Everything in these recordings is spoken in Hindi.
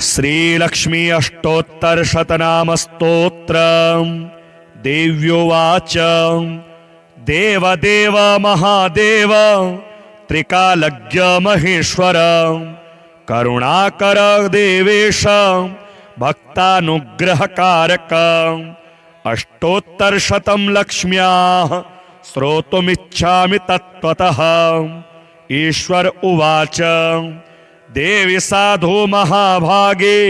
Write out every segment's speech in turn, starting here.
श्रीलक्ष्मी अष्टोत्तरशतनामस्तोत्रम्। देव्योवाच देवदेव महादेव त्रिकालज्ञ महेश्वर करुणाकर देवेश भक्तानुग्रहकारक अष्टोत्तरशतं लक्ष्म्याः श्रोतुमिच्छामि तत्त्वतः। ईश्वर उवाच देवी साधु महाभागे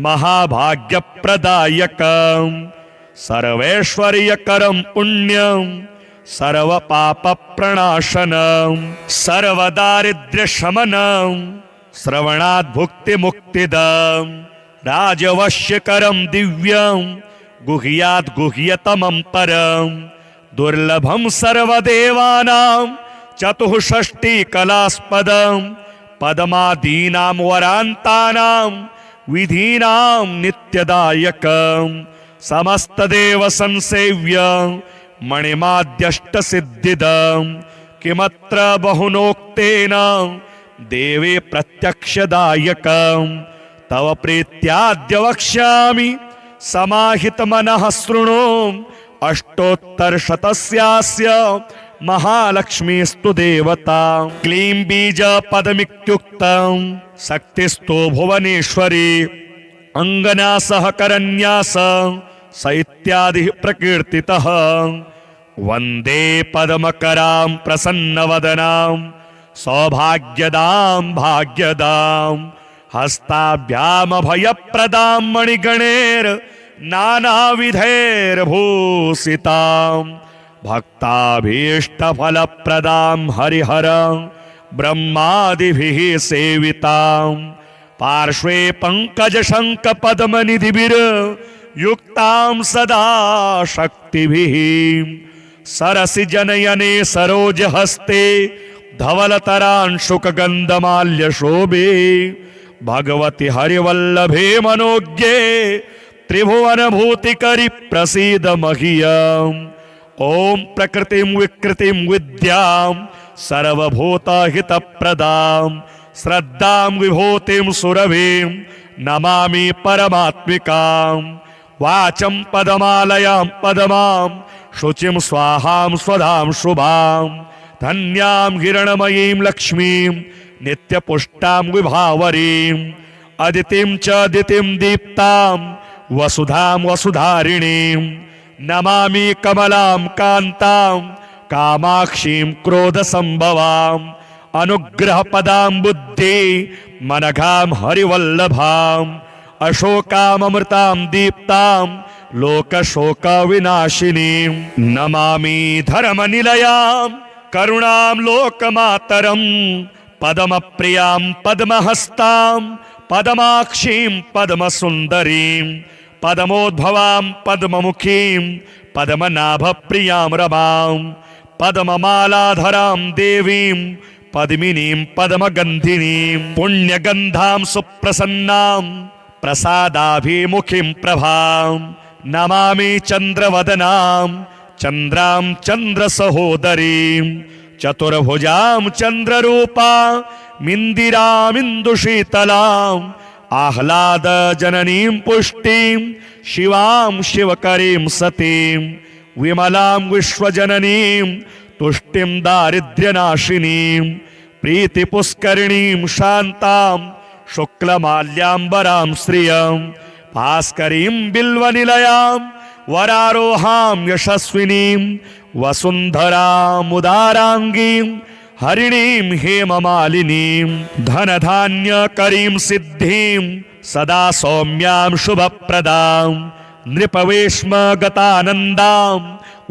महाभाग्यप्रदायकं सर्वैश्वर्यकरं पुण्यं सर्वपापप्रणाशनं सर्वदारिद्र्यशमनं श्रवणात् भुक्तिमुक्तिदं राजवश्यकरं दिव्यं गुह्यात् गुह्यतमं परं दुर्लभं सर्वदेवानां चतुष्षष्टिकलास्पदं पद्मादीनां वरान्तानां विधीनां नित्यदायकं समस्तदेव संसेव्यं मणिमाद्यष्टसिद्धिदं किमत्र बहुनोक्तेन देवे प्रत्यक्षदायकं तव प्रीत्याद्य वक्ष्यामि समाहितमनः शृणु अष्टोत्तरशतस्यास्य महालक्ष्मीस्तु देवता क्लीं बीज पदमित्युक्तं शक्तिस्तु भुवनेश्वरी अंगन्यासः करन्यास स इत्यादि प्रकीर्तितः। वन्दे पद्मकरां प्रसन्नवदनां सौभाग्यदां भाग्यदां हस्ताभ्यामभयप्रदां मणिगणैर् नानाविधैर्भूषितां भक्ताभीष्टफलप्रदां हरिहरं ब्रह्मादिभिः सेवितां पार्श्वे पङ्कजशङ्खपद्मनिधिभिर्युक्तां सदा शक्तिभिः सरसिजनयने सरोजहस्ते धवलतरांशुकगन्धमाल्यशोभे भगवति हरिवल्लभे मनोज्ञे त्रिभुवनभूतिकरि प्रसीद मह्यम्। ॐ प्रकृतिं विकृतिं विद्यां सर्वभूतहितप्रदां श्रद्धां विभूतिं सुरभिं नमामि परमात्मिकां। वाचं पदमालयां पदमां शुचिं स्वाहां स्वधां शुभां धन्यां हिरणमयीं लक्ष्मीं नित्यपुष्टां विभावरीं अदितिं च दितिं दीप्तां वसुधां वसुधारिणीं नमामि कमलां कान्तां कामाक्षीं क्रोधसंभवां अनुग्रहपदां बुद्धि मनघां हरिवल्लभां अशोकामृतां दीप्तां लोकशोकविनाशिनीं नमामि धर्मनिलयां करुणां लोकमातरं पद्मप्रियां पद्महस्तां पद्माक्षीं पद्मसुन्दरीं पद्मोद्भवां पद्ममुखीं पद्मनाभप्रियां रमां पद्ममालाधरां देवीं पद्मिनीं पद्मगन्धिनीं पुण्यगन्धां सुप्रसन्नां प्रसादाभिमुखीं प्रभां नमामि चन्द्रवदनां चन्द्रां चन्द्रसहोदरीं चतुर्भुजां चन्द्ररूपां मिन्दिरामिन्दुशीतलां आह्लादजननीं पुष्टिं शिवां शिवकरीं सतीं विमलां विश्वजननीं तुष्टिं दारिद्र्यनाशिनीं प्रीतिपुष्करिणीं शान्तां शुक्लमाल्याम्बरां श्रियं भास्करीं बिल्वनिलयां वरारोहां यशस्विनीं वसुन्धरामुदाराङ्गीं हरिणीं हेममालिनीं धनधान्यकरीं सिद्धिं सदा सौम्यां शुभप्रदां नृपवेश्मगतानन्दां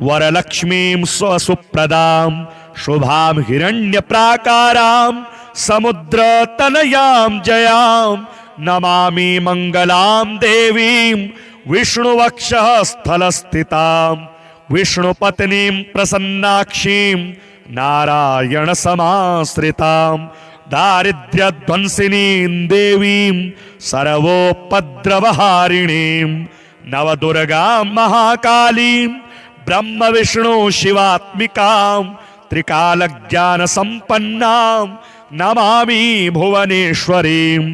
वरलक्ष्मीं स्वसुप्रदां शुभां हिरण्यप्राकारां समुद्रतनयां जयां नमामि मङ्गलां देवीं विष्णुवक्षः स्थलस्थितां विष्णुपत्नीं प्रसन्नाक्षीं नारायणसमाश्रितां दारिद्र्यध्वंसिनीं देवीं सर्वोपद्रवहारिणीं नवदुर्गां महाकालीं ब्रह्मविष्णु शिवात्मिकां त्रिकालज्ञानसम्पन्नां नमामि भुवनेश्वरीं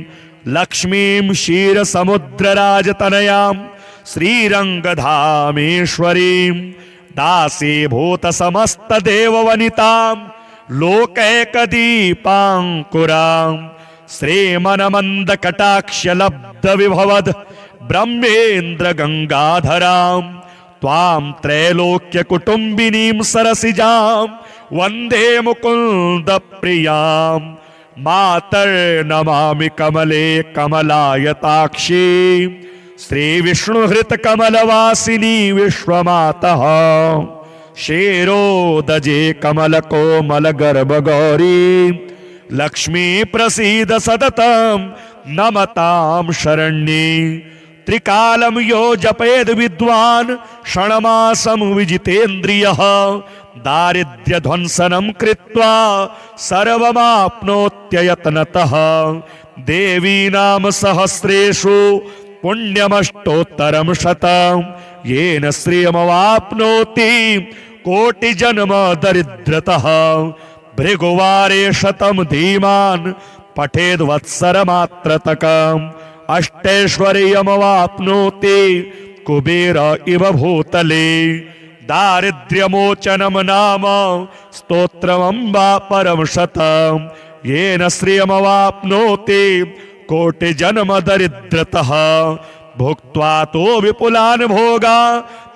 लक्ष्मीं क्षीरसमुद्रराजतनयां श्रीरङ्गधामेश्वरीं दासीभूतसमस्तदेववनितां लोकैकदीपाङ्कुरां श्रीमनमन्दकटाक्षलब्धविभवद् ब्रह्मेन्द्रगङ्गाधरां त्वां त्रैलोक्यकुटुम्बिनीं सरसिजां वन्दे मुकुन्दप्रियां मातर्नमामि कमले कमलायताक्षी श्रीविष्णुहृतकमलवासिनी विश्वमातः क्षीरोदजे कमलकोमलगर्भगौरी लक्ष्मी प्रसीद सततं नमतां शरण्ये त्रिकालं यो जपेद विद्वान् क्षणमासं विजितेन्द्रियः दारिद्र्यध्वंसनं कृत्वा सर्वमाप्नोत्ययत्नतः देवीनाम सहस्रेषु पुण्यमष्टोत्तरं शतं येन श्रियमवाप्नोति कोटिजन्म दरिद्रतः भृगुवारे शतं धीमान् पठेद्वत्सरमात्रतकम् अष्टैश्वर्यमवाप्नोति कुबेर इव भूतले दारिद्र्यमोचनं नाम स्तोत्रमम्बा परं शतं येन श्रियमवाप्नोति कोटिजन्म दरिद्रतः भुक्त्वा तो विपुलान् भोगा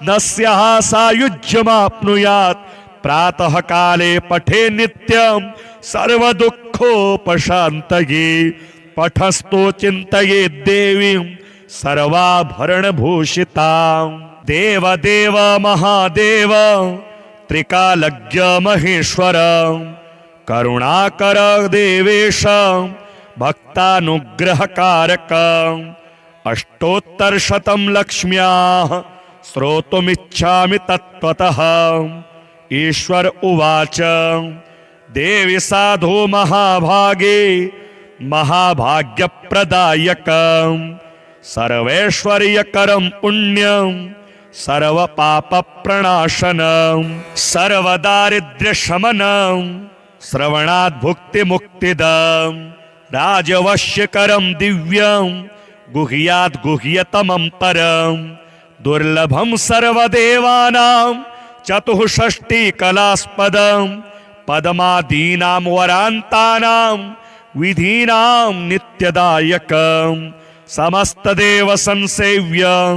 न स्याः सायुज्यमाप्नुयात् प्रातः काले पठे नित्यं सर्वदुःखोपशान्तये पठस्तो चिन्तये देवीं सर्वाभरणभूषितां देवदेव महादेव त्रिकालज्ञ महेश्वर करुणाकर देवेश भक्तानुग्रहकारक अष्टोत्तरशतं लक्ष्म्याः श्रोतुमिच्छामि तत्त्वतः ईश्वर उवाच देवी साधु महाभागे महाभाग्यप्रदायकं सर्वैश्वर्यकरं पुण्यं सर्वपापप्रणाशनं सर्वदारिद्र्यशमनं श्रवणात् भुक्तिमुक्तिदं राजवश्यकरं दिव्यं गुह्यात् गुह्यतमं परं दुर्लभं सर्वदेवानां चतुष्षष्टिकलास्पदं पद्मादीनां वरान्तानां विधीनां नित्यदायकं समस्तदेव संसेव्यं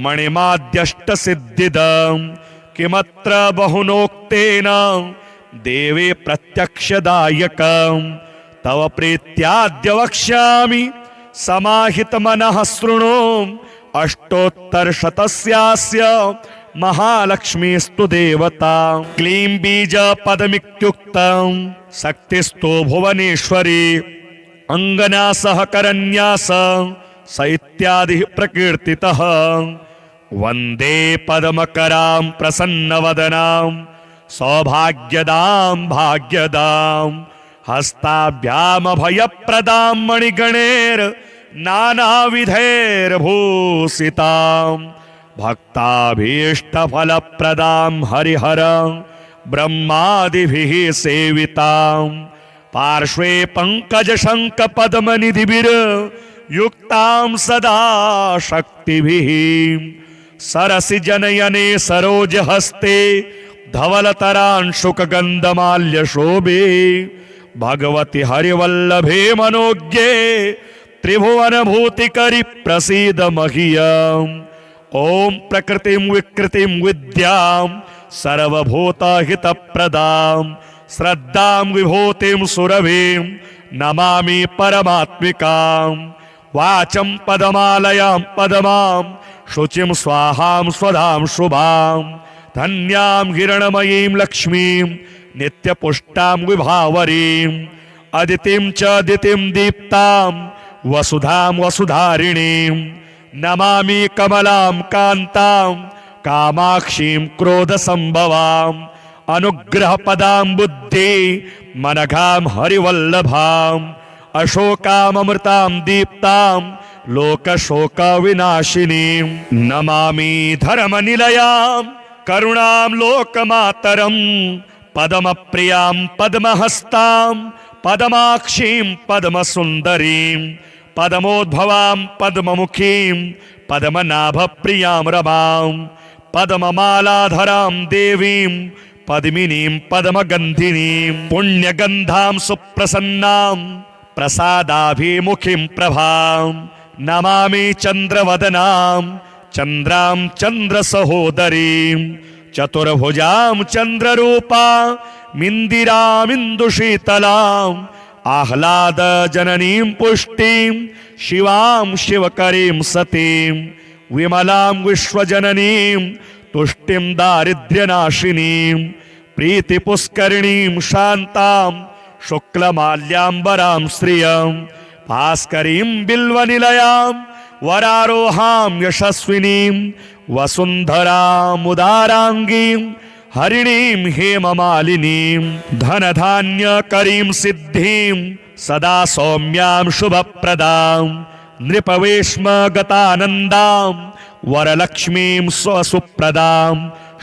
मणिमाद्यष्टसिद्धिदं किमत्र बहुनोक्तेन देवे प्रत्यक्षदायकं तव प्रीत्याद्य वक्ष्यामि समाहितमनः शृणु अष्टोत्तरशतस्यास्य महालक्ष्मीस्तु देवता क्लीं बीजपदमित्युक्तं शक्तिस्तु भुवनेश्वरी अङ्गना सहकरन्यास स इत्यादि प्रकीर्तितः वन्दे पद्मकरां प्रसन्नवदनां सौभाग्यदां भाग्यदां हस्ताभ्यामभयप्रदां मणिगणैर् नानाविधैर्भूषितां भक्ताभीष्टफलप्रदां हरिहरं ब्रह्मादिभिः सेवितां पार्श्वे पङ्कजशङ्खपद्मनिधिभिर्युक्तां सदा शक्तिभिः सरसिजनयने सरोजहस्ते धवलतरांशुकगन्धमाल्यशोभे भगवति हरिवल्लभे मनोज्ञे त्रिभुवनभूतिकरि प्रसीद मह्यम् ॐ प्रकृतिं विकृतिं विद्यां सर्वभूतहितप्रदां श्रद्धां विभूतिं सुरभिं नमामि परमात्मिकां वाचं पदमालयां पदमां शुचिं स्वाहां स्वधां शुभां धन्यां हिरणमयीं लक्ष्मीं नित्यपुष्टां विभावरीं अदितिं च दितिं दीप्तां वसुधां वसुधारिणीं नमामि कमलां कान्तां कामाक्षीं क्रोधसम्भवां अनुग्रहपदां बुद्धि मनघां हरिवल्लभां अशोकामृतां दीप्तां लोकशोकविनाशिनीं नमामि धर्मनिलयां करुणां लोकमातरं पद्मप्रियां पद्महस्तां पद्माक्षीं पद्मसुन्दरीं पद्मोद्भवां पद्ममुखीं पद्मनाभप्रियां रमां पद्ममालाधरां देवीं पद्मिनीं पद्मगन्धिनीं पुण्यगन्धां सुप्रसन्नां प्रसादाभिमुखीं प्रभां नमामि चन्द्रवदनां चन्द्रां चन्द्रसहोदरीं चतुर्भुजां चन्द्ररूपामिन्दिरामिन्दुशीतलाम् आह्लादजननीं पुष्टिं शिवां शिवकरीं सतीं विमलां विश्वजननीं तुष्टिं दारिद्र्यनाशिनीं प्रीतिपुष्करिणीं शान्तां शुक्लमाल्याम्बरां श्रियं भास्करीं बिल्वनिलयां वरारोहां यशस्विनीं वसुन्धरामुदाराङ्गीं हरिणीं हेममालिनीं धनधान्यकरीं सिद्धिं सदा सौम्यां शुभप्रदां नृपवेश्मगतानन्दां वरलक्ष्मीं स्वसुप्रदां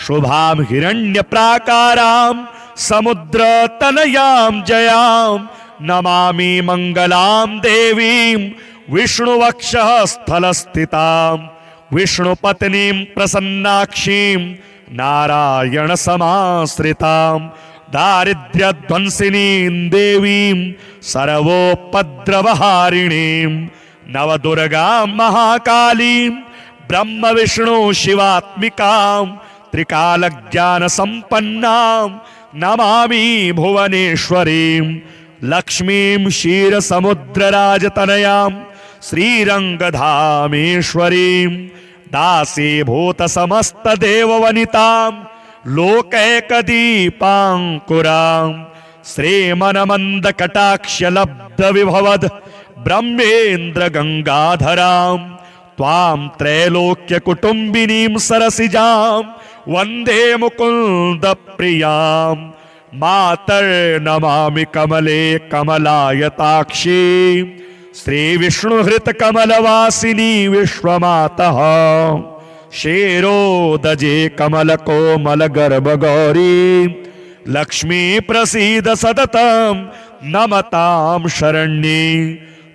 शुभां हिरण्यप्राकारां समुद्रतनयां जयां नमामि मङ्गलां देवीं विष्णुवक्षः स्थलस्थितां विष्णुपत्नीं प्रसन्नाक्षीं नारायणसमाश्रितां दारिद्र्यध्वंसिनीं देवीं सर्वोपद्रवहारिणीं नवदुर्गां महाकालीं ब्रह्मविष्णु शिवात्मिकां त्रिकालज्ञानसम्पन्नां नमामि भुवनेश्वरीं लक्ष्मीं क्षीरसमुद्रराजतनयां श्रीरङ्गधामेश्वरीं दासीभूतसमस्तदेववनितां लोकैकदीपाङ्कुरां श्रीमनमन्दकटाक्षलब्धविभवद् ब्रह्मेन्द्रगङ्गाधरां त्वां त्रैलोक्यकुटुम्बिनीं सरसिजां वन्दे मुकुन्दप्रियां मातर्नमामि कमले कमलायताक्षी श्रीविष्णुहृतकमलवासिनी विश्वमातः शेरोदजे कमलकोमलगर्भगौरी लक्ष्मी प्रसीद सततं नमतां शरण्ये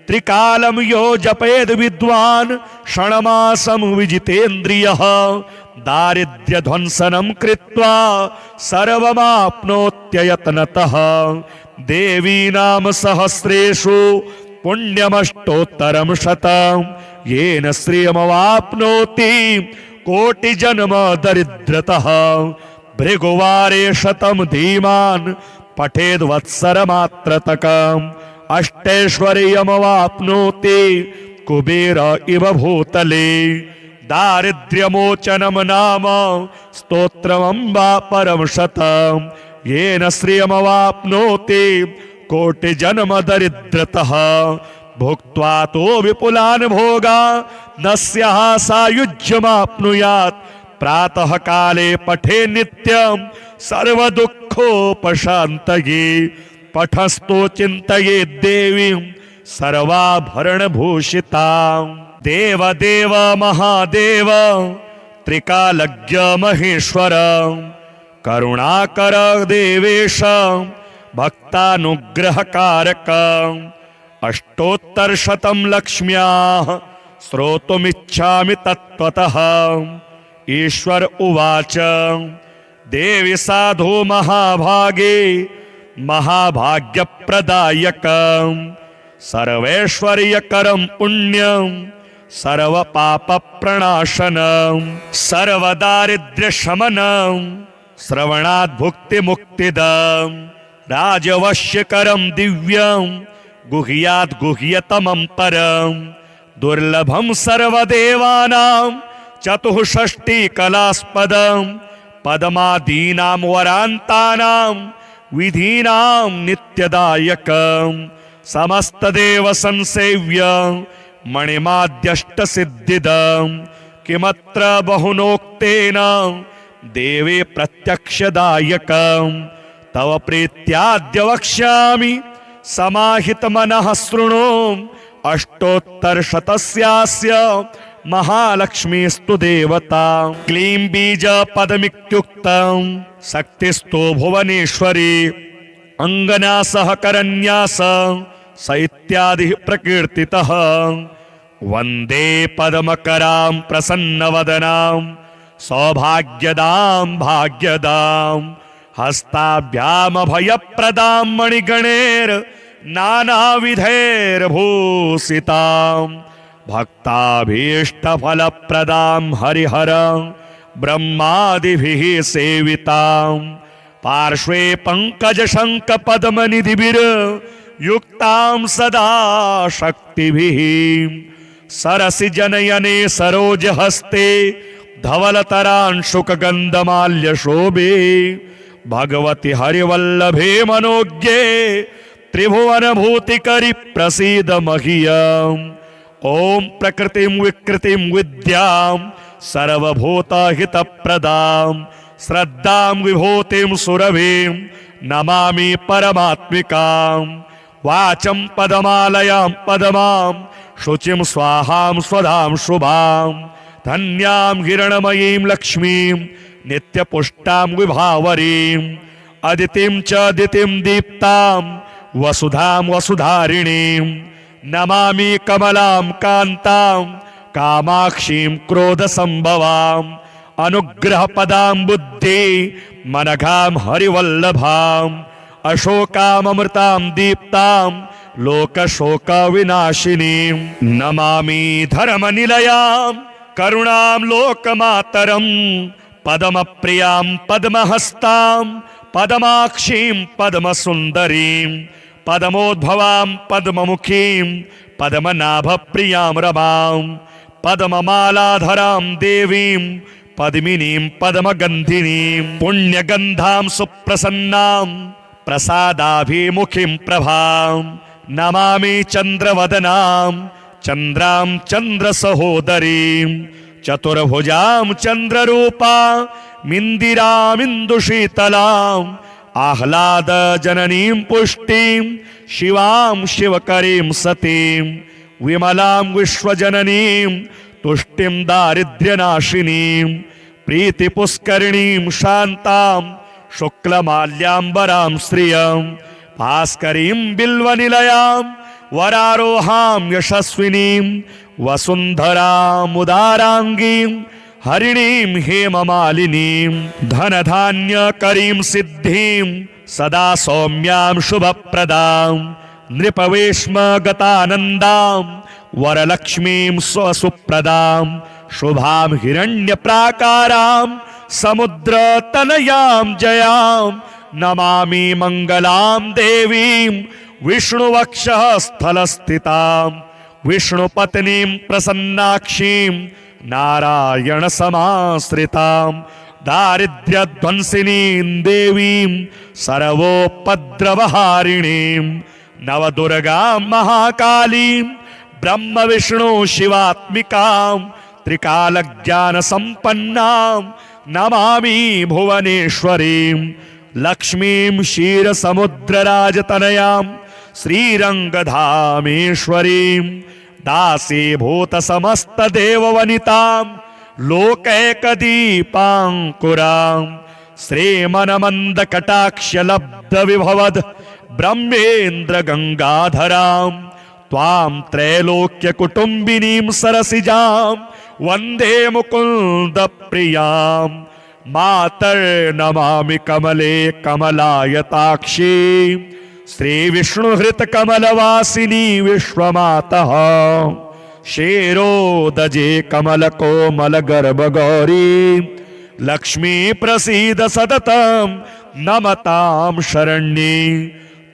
त्रिकालं यो जपेद विद्वान् षण्मासं विजितेन्द्रियः दारिद्र्यध्वंसनं कृत्वा सर्वमाप्नोत्ययत्नतः देवीनां सहस्रेषु पुण्यमष्टोत्तरं शतं येन श्रियमवाप्नोति कोटिजन्म दरिद्रतः भृगुवारे शतं धीमान् पठेद्वत्सरमात्रतकम् अष्टैश्वर्यमवाप्नोति कुबेर इव भूतले दारिद्र्यमोचनं नाम स्तोत्रमम्बा परं शतं येन श्रियमवाप्नोति कोटिजन्म दरिद्रतः भुक्त्वा तो विपुलान् भोगा न स्याः सायुज्यमाप्नुयात् प्रातः काले पठे नित्यं सर्वदुःखोपशान्तये पठस्तो चिन्तये देवीं सर्वाभरणभूषितां देवदेव महादेव त्रिकालज्ञ महेश्वर करुणाकर देवेश भक्तानुग्रहकारक अष्टोत्तरशतं लक्ष्म्याः श्रोतुमिच्छामि तत्त्वतः ईश्वर उवाच देवी साधु महाभागे महाभाग्यप्रदायकं सर्वैश्वर्यकरं पुण्यं सर्वपापप्रणाशनं सर्वदारिद्र्यशमनं श्रवणात् भुक्तिमुक्तिदं राजवश्यकरं दिव्यं गुह्यात् गुह्यतमं परं दुर्लभं सर्वदेवानां चतुष्षष्टिकलास्पदं पद्मादीनां वरान्तानां विधीनां नित्यदायकं समस्तदेव संसेव्यं मणिमाद्यष्टसिद्धिदं किमत्र बहुनोक्तेन देवे प्रत्यक्षदायकं तव प्रीत्याद्य वक्ष्यामि समाहितमनः शृणु अष्टोत्तरशतस्यास्य महालक्ष्मीस्तु देवता क्लीं बीजपदमित्युक्तं शक्तिस्तु भुवनेश्वरी अङ्गना सहकरन्यास स इत्यादि प्रकीर्तितः। वन्दे पद्मकरां प्रसन्नवदनां सौभाग्यदां भाग्यदां हस्ताभ्यामभयप्रदां मणिगणैर् नानाविधैर्भूषितां भक्ताभीष्टफलप्रदां हरिहरं ब्रह्मादिभिः सेवितां पार्श्वे पङ्कजशङ्खपद्मनिधिभिर्युक्तां सदा शक्तिभिः सरसिजनयने सरोजहस्ते धवलतरांशुकगन्धमाल्यशोभे भगवति हरिवल्लभे मनोज्ञे त्रिभुवनभूतिकरि प्रसीद मह्यम्। ॐ प्रकृतिं विकृतिं विद्यां सर्वभूतहितप्रदां श्रद्धां विभूतिं सुरभिं नमामि परमात्मिकां। वाचं पदमालयां पदमां शुचिं स्वाहां स्वधां शुभां धन्यां हिरणमयीं लक्ष्मीं नित्यपुष्टां विभावरीं अदितिं च दितिं दीप्तां वसुधां वसुधारिणीं नमामि कमलां कान्तां कामाक्षीं क्रोधसंभवां अनुग्रहपदां बुद्धि मनघां हरिवल्लभां अशोकामृतां दीप्तां लोकशोकविनाशिनीं नमामि धर्मनिलयां करुणां लोकमातरं पद्मप्रियां पद्महस्तां पद्माक्षीं पद्मसुन्दरीं पद्मोद्भवां पद्ममुखीं पद्मनाभप्रियां रमां पद्ममालाधरां देवीं पद्मिनीं पद्मगन्धिनीं पुण्यगन्धां सुप्रसन्नां प्रसादाभिमुखीं प्रभां नमामि चन्द्रवदनां चन्द्रां चन्द्रसहोदरीं चतुर्भुजां चन्द्ररूपां मिन्दिरामिन्दुशीतलाम् आह्लादजननीं पुष्टिं शिवां शिवकरीं सतीं विमलां विश्वजननीं तुष्टिं दारिद्र्यनाशिनीं प्रीतिपुष्करिणीं शान्तां शुक्लमाल्याम्बरां श्रियं भास्करीं बिल्वनिलयां वरारोहां यशस्विनीं वसुन्धरामुदाराङ्गीं हरिणीं हेममालिनीं धनधान्यकरीं सिद्धिं सदा सौम्यां शुभप्रदां नृपवेश्मगतानन्दां वरलक्ष्मीं स्वसुप्रदां शुभां हिरण्यप्राकारां समुद्रतनयां जयां नमामि मङ्गलां देवीं विष्णुवक्षः स्थलस्थितां विष्णुपत्नीं प्रसन्नाक्षीं नारायणसमाश्रितां दारिद्र्यध्वंसिनीं देवीं सर्वोपद्रवहारिणीं नवदुर्गां महाकालीं ब्रह्मविष्णु शिवात्मिकां त्रिकालज्ञानसम्पन्नां नमामि भुवनेश्वरीं लक्ष्मीं क्षीरसमुद्रराजतनयां श्रीरङ्गधामेश्वरीं दासीभूतसमस्तदेववनितां लोकैकदीपाङ्कुरां श्रीमनमन्दकटाक्षलब्धविभवद् ब्रह्मेन्द्रगङ्गाधरां त्वां त्रैलोक्यकुटुम्बिनीं सरसिजां वन्दे मुकुन्दप्रियां मातर्नमामि कमले कमलायताक्षी श्रीविष्णुहृतकमलवासिनी विश्वमातः क्षीरोदजे कमलकोमलगर्भगौरी लक्ष्मी प्रसीद सततं नमतां शरण्ये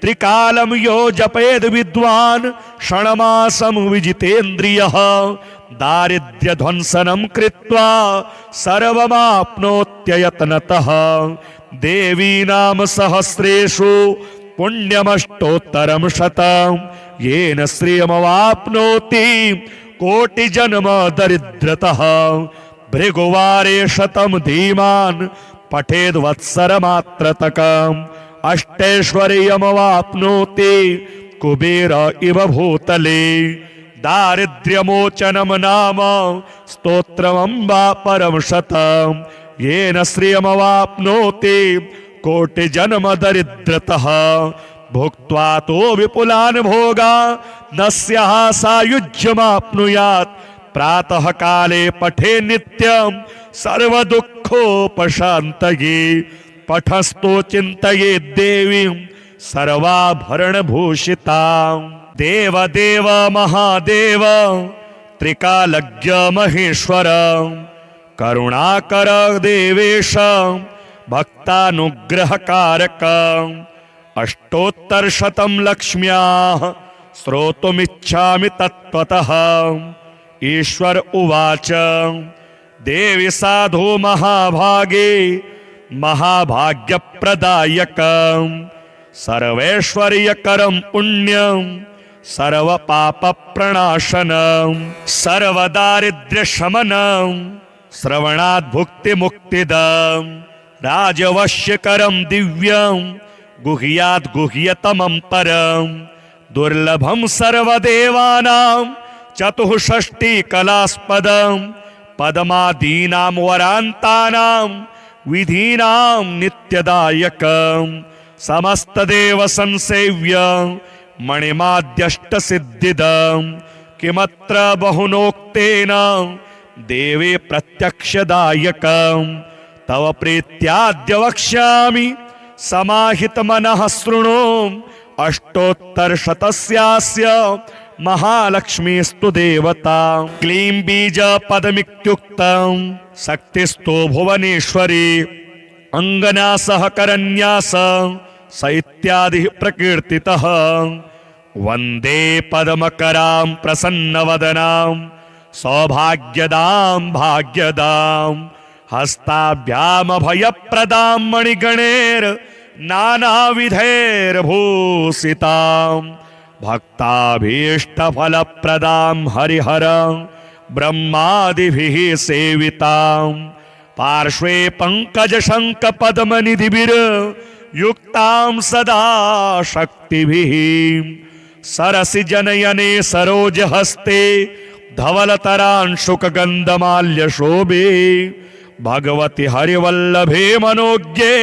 त्रिकालं यो जपेद विद्वान् षण्मासं विजितेन्द्रियः दारिद्र्यध्वंसनं कृत्वा सर्वमाप्नोत्ययत्नतः देवी नाम सहस्रेषु पुण्यमष्टोत्तरं शतं येन श्रियमवाप्नोति कोटिजन्म दरिद्रतः भृगुवारे शतं धीमान् पठेद्वत्सरमात्रतकम् अष्टैश्वर्यमवाप्नोति कुबेर इव भूतले दारिद्र्यमोचनं नाम स्तोत्रमम्बा परं शतं येन श्रियमवाप्नोति कोटिजन्म दरिद्रतः भुक्त्वा तो विपुलान् भोगा न स्याः सायुज्यमाप्नुयात् प्रातः काले पठे नित्यं सर्वदुःखोपशान्तये पठस्तो चिन्तये देवीं सर्वाभरणभूषितां देवदेव महादेव त्रिकालज्ञ महेश्वर करुणाकर देवेश भक्तानुग्रहकारक अष्टोत्तरशतं लक्ष्म्याः श्रोतुमिच्छामि तत्त्वतः ईश्वर उवाच देवी साधु महाभागे महाभाग्यप्रदायकं सर्वैश्वर्यकरं पुण्यं सर्वपापप्रणाशनं सर्वदारिद्र्यशमनं श्रवणात् भुक्तिमुक्तिदं राजवश्यकरं दिव्यं गुह्यात् गुह्यतमं परं दुर्लभं सर्वदेवानां चतुष्षष्टिकलास्पदं पद्मादीनां वरान्तानां विधीनां नित्यदायकं समस्तदेव संसेव्यं मणिमाद्यष्टसिद्धिदं किमत्र बहुनोक्तेन देवे प्रत्यक्षदायकं तव प्रीत्याद्य वक्ष्यामि समाहितमनः शृणु अष्टोत्तरशतस्यास्य महालक्ष्मीस्तु देवता क्लीं बीजपदमित्युक्तं शक्तिस्तो भुवनेश्वरी अङ्गन्यासः करन्यास स इत्यादिः प्रकीर्तितः वन्दे पद्मकरां प्रसन्नवदनां सौभाग्यदां भाग्यदां हस्ताभ्यामभयप्रदां मणिगणैर् नानाविधैर्भूषितां भक्ताभीष्टफलप्रदां हरिहरं ब्रह्मादिभिः सेवितां पार्श्वे पङ्कजशङ्खपद्मनिधिभिर्युक्तां सदा शक्तिभिः सरसिजनयने सरोजहस्ते धवलतरांशुकगन्धमाल्यशोभे भगवति हरिवल्लभे मनोज्ञे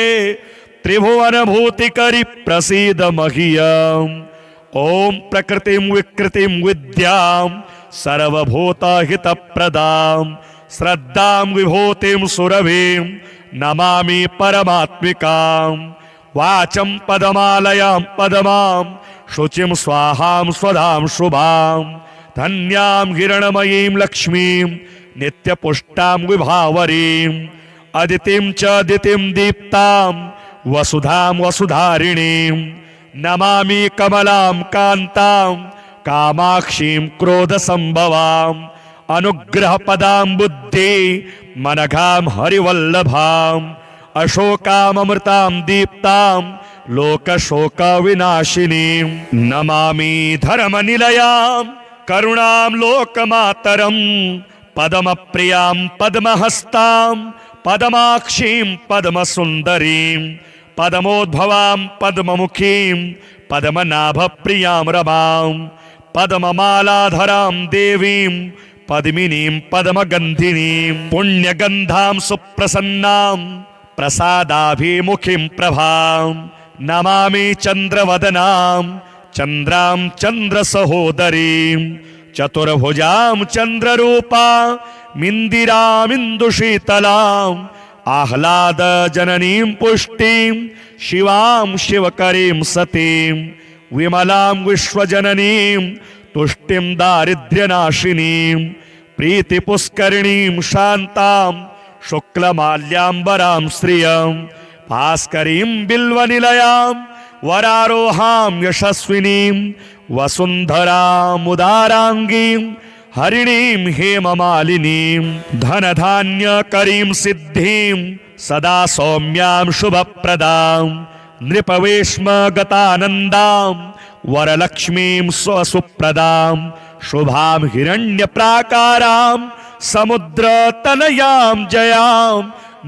त्रिभुवनभूतिकरि प्रसीद मह्यम् ॐ प्रकृतिं विकृतिं विद्यां सर्वभूतहितप्रदां श्रद्धां विभूतिं सुरभिं नमामि परमात्मिकां वाचं पदमालयां पदमां शुचिं स्वाहां स्वधां शुभां धन्यां हिरणमयीं लक्ष्मीं नित्यपुष्टां विभावरीं अदितिं च दितिं दीप्तां वसुधां वसुधारिणीं नमामि कमलां कान्तां कामाक्षीं क्रोधसम्भवां अनुग्रहपदां बुद्धि मनघां हरिवल्लभां अशोकामृतां दीप्तां लोकशोकविनाशिनीं नमामि धर्मनिलयां करुणां लोकमातरं पद्मप्रियां पद्महस्तां पद्माक्षीं पद्मसुन्दरीं पद्मोद्भवां पद्ममुखीं पद्मनाभप्रियां रमां पद्ममालाधरां देवीं पद्मिनीं पद्मगन्धिनीं पुण्यगन्धां सुप्रसन्नां प्रसादाभिमुखीं प्रभां नमामि चन्द्रवदनां चन्द्रां चन्द्रसहोदरीं चतुर्भुजां चन्द्ररूपामिन्दिरामिन्दुशीतलाम् आह्लादजननीं पुष्टिं शिवां शिवकरीं सतीं विमलां विश्वजननीं तुष्टिं दारिद्र्यनाशिनीं प्रीतिपुष्करिणीं शान्तां शुक्लमाल्याम्बरां श्रियं भास्करीं बिल्वनिलयां वरारोहां यशस्विनीं वसुन्धरामुदाराङ्गीं हरिणीं हेममालिनीं धनधान्यकरीं सिद्धिं सदा सौम्यां शुभप्रदां नृपवेश्मगतानन्दां वरलक्ष्मीं स्वसुप्रदां शुभां हिरण्यप्राकारां समुद्रतनयां जयां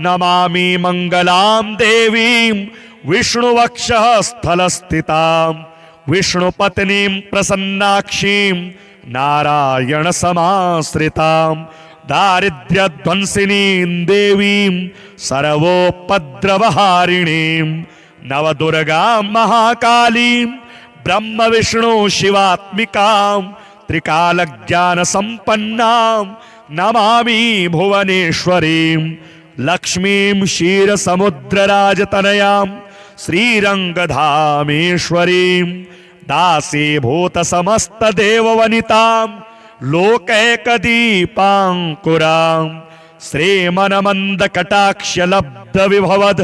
नमामि मङ्गलां देवीं विष्णुवक्षः स्थलस्थितां विष्णुपत्नीं प्रसन्नाक्षीं नारायणसमाश्रितां दारिद्र्यध्वंसिनीं देवीं सर्वोपद्रवहारिणीं नवदुर्गां महाकालीं ब्रह्म विष्णु शिवात्मिकां त्रिकालज्ञानसम्पन्नां नमामि भुवनेश्वरीं लक्ष्मीं क्षीरसमुद्रराजतनयां श्रीरङ्गधामेश्वरीं दासीभूतसमस्तदेववनितां लोकैकदीपाङ्कुरां श्रीमनमन्दकटाक्षलब्धविभवद्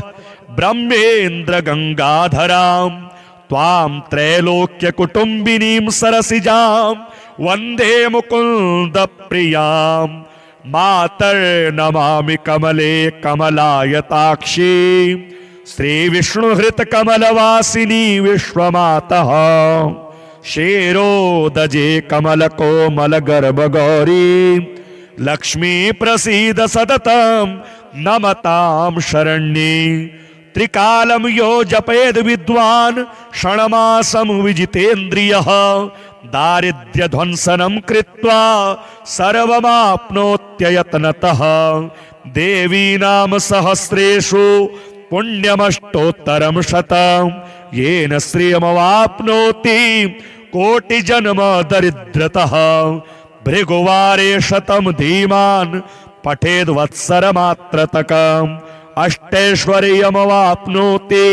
ब्रह्मेन्द्रगङ्गाधरां त्वां त्रैलोक्यकुटुम्बिनीं सरसिजां वन्दे मुकुन्दप्रियां मातर्नमामि कमले कमलायताक्षीं श्रीविष्णुहृतकमलवासिनी विश्वमातः क्षीरोदजे कमलकोमलगर्भगौरी लक्ष्मी प्रसीद सततं नमतां शरण्ये त्रिकालं यो जपेद विद्वान् षण्मासं विजितेन्द्रियः दारिद्र्यध्वंसनं कृत्वा सर्वमाप्नोत्ययत्नतः देवी नाम सहस्रेषु पुण्यमष्टोत्तरं शतं येन श्रियमवाप्नोति कोटिजन्म दरिद्रतः भृगुवारे शतं धीमान् पठेद् वत्सरमात्रतकम् अष्टैश्वर्यमवाप्नोति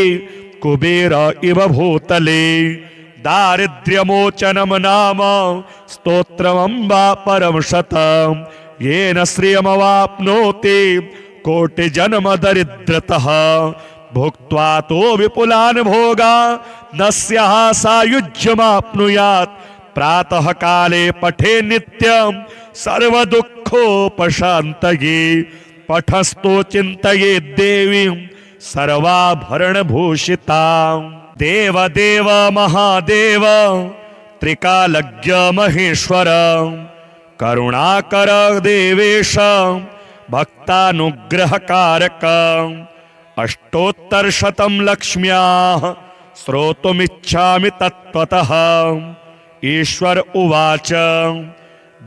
कुबेर इव भूतले दारिद्र्यमोचनं नाम स्तोत्रमम्बा परं शतं येन श्रियमवाप्नोति कोटिजन्म दरिद्रतः भुक्त्वा तो विपुलान् भोगान् न स्याः सायुज्यमाप्नुयात् प्रातः काले पठे नित्यं सर्वदुःखोपशान्तये पठस्तो चिन्तये देवीं सर्वाभरणभूषितां देवदेव महादेव त्रिकालज्ञ महेश्वर करुणाकर देवेश भक्तानुग्रहकारक अष्टोत्तरशतं लक्ष्म्याः श्रोतुमिच्छामि तत्त्वतः ईश्वर उवाच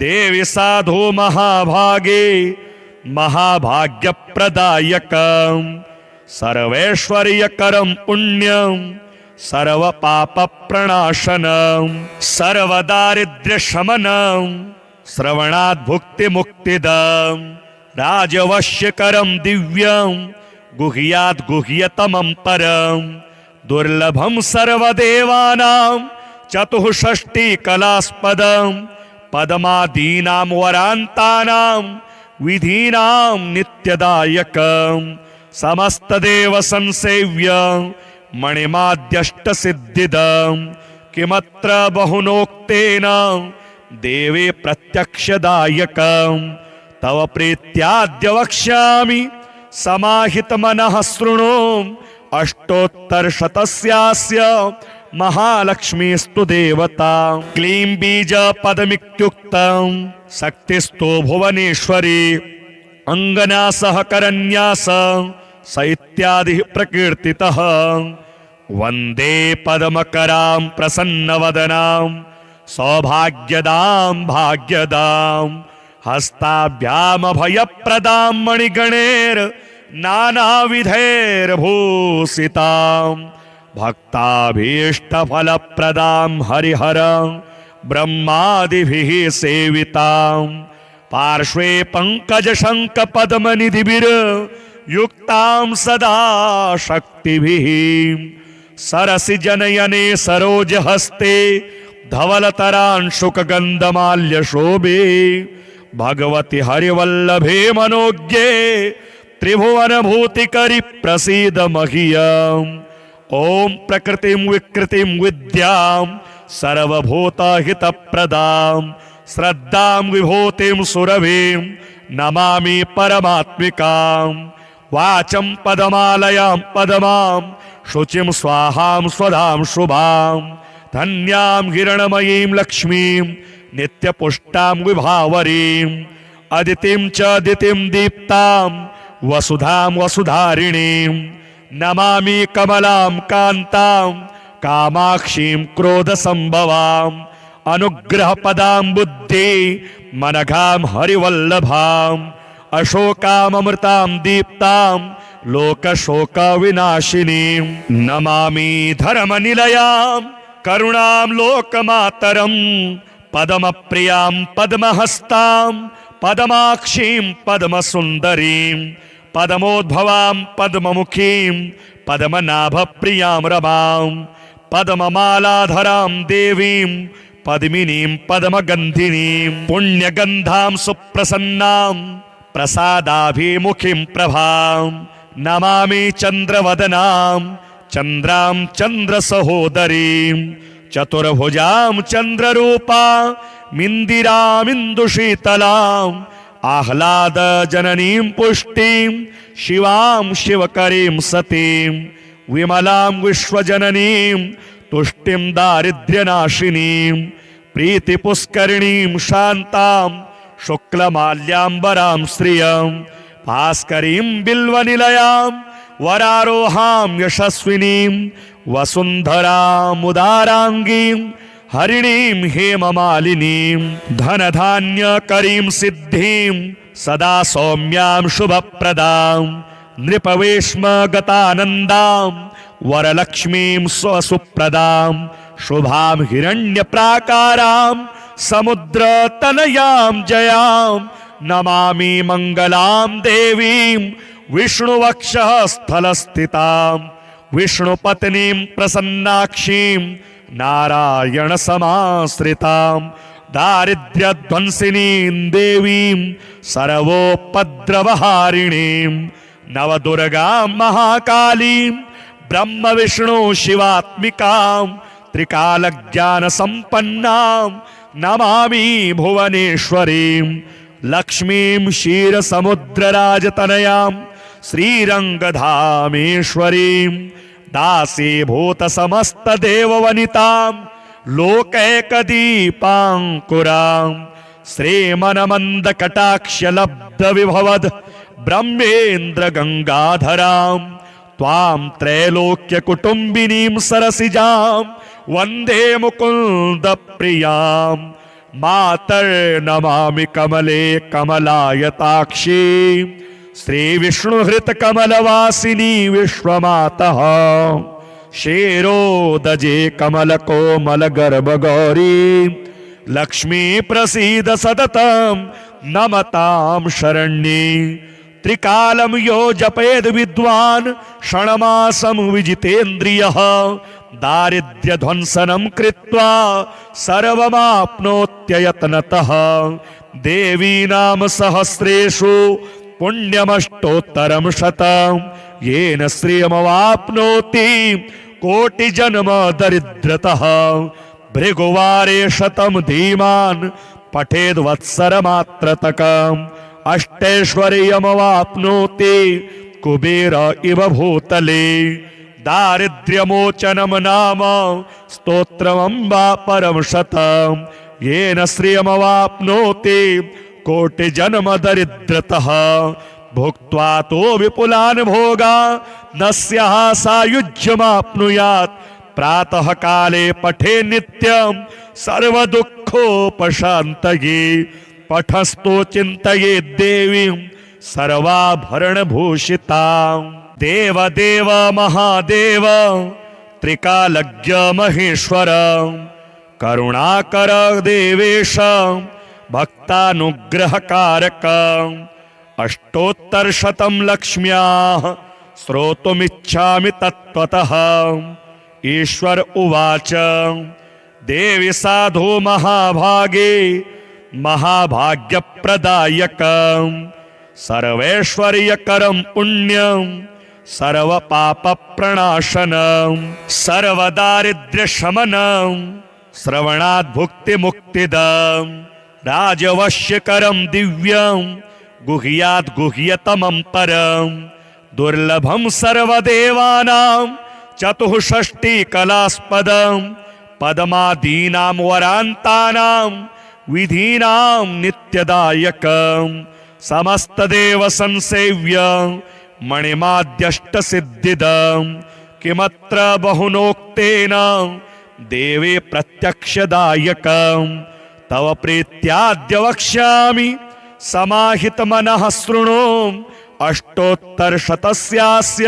देवी साधु महाभागे महाभाग्यप्रदायकं सर्वैश्वर्यकरं पुण्यं सर्वपापप्रणाशनं सर्वदारिद्र्यशमनं श्रवणात् भुक्तिमुक्तिदं राजवश्यकरं दिव्यं गुह्यात् गुह्यतमं परं दुर्लभं सर्वदेवानां चतुष्षष्टिकलास्पदं पद्मादीनां वरान्तानां विधीनां नित्यदायकं समस्तदेव संसेव्य मणिमाद्यष्टसिद्धिदं किमत्र बहुनोक्तेन देवे प्रत्यक्षदायकं तव प्रीत्याद्य वक्ष्यामि समाहितमनः शृणु अष्टोत्तरशतस्यास्य महालक्ष्मीस्तु देवता क्लीं बीजपदमित्युक्तं शक्तिस्तु भुवनेश्वरी अङ्गन्यासः करन्यास स इत्यादिः प्रकीर्तितः वन्दे पद्मकरां प्रसन्नवदनां सौभाग्यदां भाग्यदां हस्ताभ्यामभयप्रदां मणिगणैर् नानाविधैर्भूषितां भक्ताभीष्टफलप्रदां हरिहरं ब्रह्मादिभिः सेवितां पार्श्वे पङ्कजशङ्खपद्मनिधिभिर्युक्तां सदा शक्तिभिः सरसिजनयने सरोजहस्ते धवलतरांशुकगन्धमाल्यशोभे भगवति हरिवल्लभे मनोज्ञे त्रिभुवनभूतिकरि प्रसीद मह्यम् ॐ प्रकृतिं विकृतिं विद्यां सर्वभूतहितप्रदां श्रद्धां विभूतिं सुरभिं नमामि परमात्मिकां वाचं पदमालयां पदमां शुचिं स्वाहां स्वधां शुभां धन्यां हिरणमयीं लक्ष्मीं नित्यपुष्टां विभावरीं अदितिं च दितिं दीप्तां वसुधां वसुधारिणीं नमामि कमलां कान्तां कामाक्षीं क्रोधसम्भवां अनुग्रहपदां बुद्धि मनघां हरिवल्लभां अशोकामृतां दीप्तां लोकशोकविनाशिनीं नमामि धर्मनिलयां करुणां लोकमातरं पद्मप्रियां पद्महस्तां पद्माक्षीं पद्मसुन्दरीं पद्मोद्भवां पद्ममुखीं पद्मनाभप्रियां रमां पद्ममालाधरां देवीं पद्मिनीं पद्मगन्धिनीं पुण्यगन्धां सुप्रसन्नां प्रसादाभिमुखीं प्रभां नमामि चन्द्रवदनां चन्द्रां चन्द्रसहोदरीं चतुर्भुजां चन्द्ररूपामिन्दिरामिन्दुशीतलां आह्लादजननीं पुष्टिं शिवां शिवकरीं सतीं विमलां विश्वजननीं तुष्टिं दारिद्र्यनाशिनीं प्रीतिपुष्करिणीं शान्तां शुक्लमाल्याम्बरां श्रियं भास्करीं बिल्वनिलयां वरारोहां यशस्विनीं वसुन्धरामुदाराङ्गीं हरिणीं हेममालिनीं धनधान्यकरीं सिद्धिं सदा सौम्यां शुभप्रदां नृपवेश्मगतानन्दां वरलक्ष्मीं स्वसुप्रदां शुभां हिरण्यप्राकारां समुद्रतनयां जयां नमामि मङ्गलां देवीं विष्णुवक्षः स्थलस्थितां विष्णुपत्नीं प्रसन्नाक्षीं नारायणसमाश्रितां दारिद्र्यध्वंसिनीं देवीं सर्वोपद्रवहारिणीं नवदुर्गां महाकालीं ब्रह्मविष्णु शिवात्मिकां त्रिकालज्ञानसम्पन्नां नमामि भुवनेश्वरीं लक्ष्मीं क्षीरसमुद्रराजतनयां श्रीरङ्गधामेश्वरीं दासीभूतसमस्तदेववनितां लोकैकदीपाङ्कुरां श्रीमनमन्दकटाक्षलब्धविभवद् ब्रह्मेन्द्रगङ्गाधरां त्वां त्रैलोक्यकुटुम्बिनीं सरसिजां वन्दे मुकुन्दप्रियां मातर्नमामि कमले कमलायताक्षी श्रीविष्णुहृतकमलवासिनी विश्वमातः क्षीरोदजे कमलकोमलगर्भगौरी लक्ष्मी प्रसीद सततं नमतां शरण्ये त्रिकालं यो जपेद विद्वान् षण्मासं विजितेन्द्रियः दारिद्र्यध्वंसनं कृत्वा सर्वमाप्नोत्ययत्नतः देवी नाम सहस्रेषु पुण्यमष्टोत्तरं शतं येन श्रियमवाप्नोति कोटिजन्म दरिद्रतः भृगुवारे शतं धीमान् पठेद्वत्सरमात्रतकम् अष्टैश्वर्यमवाप्नोति कुबेर इव भूतले दारिद्र्यमोचनं नाम स्तोत्रमम्बा परं शतं येन श्रियमवाप्नोति कोटिजन्म दरिद्रतः भुक्त्वा तो विपुलान् भोगा न स्याः सायुज्यमाप्नुयात् प्रातः काले पठे नित्यं सर्वदुःखोपशान्तये पठस्तो चिन्तये देवीं सर्वाभरणभूषितां देवदेव महादेव त्रिकालज्ञ महेश्वर करुणाकर देवेश भक्तानुग्रहकारक अष्टोत्तरशतं लक्ष्म्याः श्रोतुमिच्छामि तत्त्वतः ईश्वर उवाच देवी साधु महाभागे महाभाग्यप्रदायकं सर्वैश्वर्यकरं पुण्यं सर्वपापप्रणाशनं सर्वदारिद्र्यशमनं श्रवणात् भुक्तिमुक्तिदं राजवश्यकरं दिव्यं गुह्यात् गुह्यतमं परं दुर्लभं सर्वदेवानां चतुष्षष्टिकलास्पदं पद्मादीनां वरान्तानां विधीनां नित्यदायकं समस्तदेव संसेव्यं मणिमाद्यष्टसिद्धिदं किमत्र बहुनोक्तेन देवे प्रत्यक्षदायकं तव प्रीत्याद्य वक्ष्यामि समाहितमनः शृणु अष्टोत्तरशतस्यास्य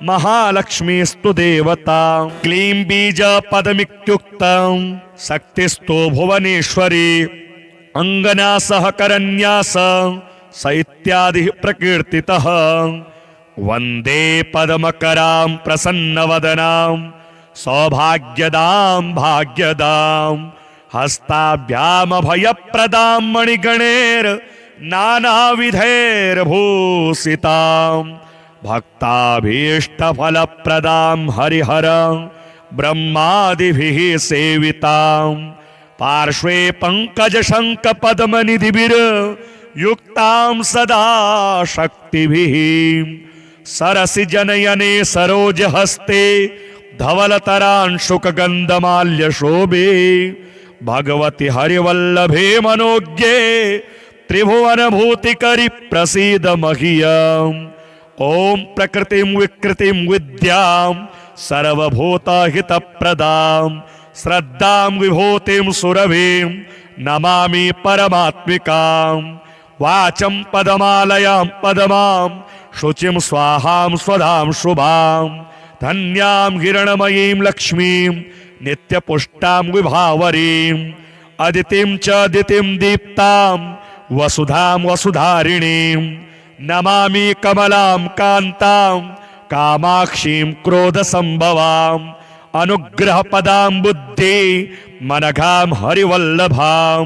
महालक्ष्मीस्तु देवता। क्लीं बीज पदमित्युक्तं शक्तिस्तु भुवनेश्वरी। अंगन्यासः करन्यास स इत्यादि प्रकीर्तितः। वंदे पद्मकरां प्रसन्नवदनां सौभाग्यदां भाग्यदां हस्ताभ्यामभयप्रदां मणिगणैर् नानाविधैर्भूषितां भक्ताभीष्टफलप्रदां हरिहर ब्रह्मादिभिः सेवितां पार्श्वे पंकजशङ्खपद्मनिधिभिर्युक्तां सदा शक्तिभिः सरसिजनयने सरोजहस्ते धवलतरांशुकगन्धमाल्यशोभे भगवति हरिवल्लभे मनोज्ञे त्रिभुवनभूतिकरि प्रसीद मह्यम्। ॐ प्रकृतिं विकृतिं विद्यां सर्वभूतहितप्रदां श्रद्धां विभूतिं सुरभिं नमामि परमात्मिकां। वाचं पदमालयां पदमां शुचिं स्वाहां स्वधां शुभां धन्यां हिरणमयीं लक्ष्मीं नित्यपुष्टां विभावरीं अदितिं च दितिं दीप्तां वसुधां वसुधारिणीं नमामि कमलां कान्तां कामाक्षीं क्रोधसंभवां अनुग्रहपदां बुद्धि मनघां हरिवल्लभां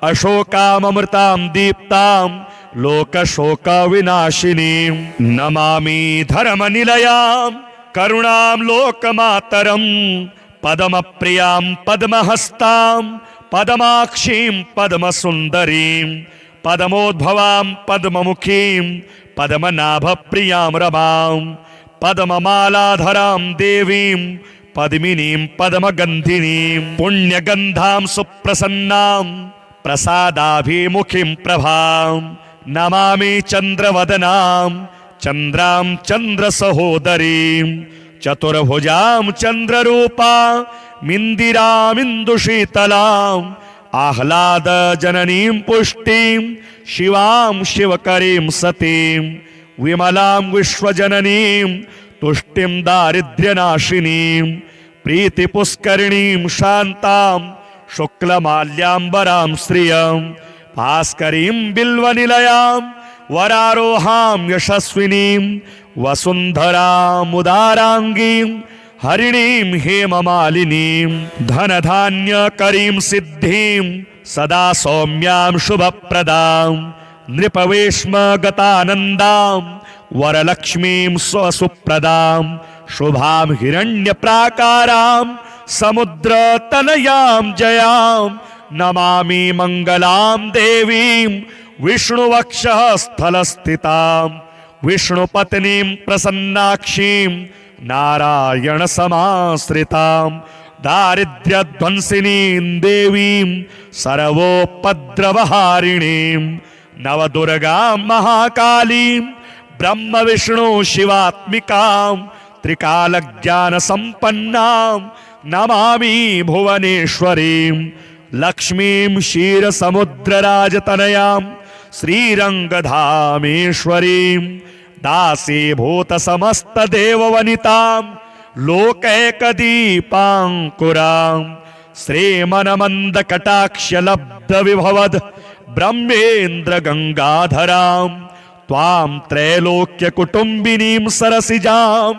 अशोकामृतां दीप्तां लोकशोकविनाशिनीं नमामि धर्मनिलयां करुणां लोकमातरं पद्मप्रियां पद्महस्तां पद्माक्षीं पद्मसुन्दरीं पद्मोद्भवां पद्ममुखीं पद्मनाभप्रियां रमां पद्ममालाधरां देवीं पद्मिनीं पद्मगन्धिनीं पुण्यगन्धां सुप्रसन्नां प्रसादाभिमुखीं प्रभां नमामि चन्द्रवदनां चन्द्रां चन्द्रसहोदरीं चतुर्भुजां चन्द्ररूपां मिन्दिरामिन्दुशीतलां आह्लादजननीं पुष्टिं शिवां शिवकरीं सतीं विमलां विश्वजननीं तुष्टिं दारिद्र्यनाशिनीं प्रीतिपुष्करिणीं शान्तां शुक्लमाल्याम्बरां श्रियं भास्करीं बिल्वनिलयां वरारोहां यशस्विनीं वसुन्धरामुदाराङ्गीं हरिणीं हेममालिनीं धनधान्यकरीं सिद्धिं सदा सौम्यां शुभप्रदां नृपवेश्मगतानन्दां वरलक्ष्मीं स्वसुप्रदां शुभां हिरण्यप्राकारां समुद्रतनयां जयां नमामि मङ्गलां देवीं विष्णुवक्षः स्थलस्थितां विष्णुपत्नीं प्रसन्नाक्षीं नारायणसमाश्रितां दारिद्र्यध्वंसिनीं देवीं सर्वोपद्रवहारिणीं नवदुर्गां महाकालीं ब्रह्मविष्णु शिवात्मिकां त्रिकालज्ञानसम्पन्नां नमामि भुवनेश्वरीं लक्ष्मीं क्षीरसमुद्रराजतनयां श्रीरङ्गधामेश्वरीं दासीभूतसमस्तदेववनितां लोकैकदीपाङ्कुरां श्रीमनमन्दकटाक्षलब्धविभवद् ब्रह्मेन्द्रगङ्गाधरां त्वां त्रैलोक्यकुटुम्बिनीं सरसिजां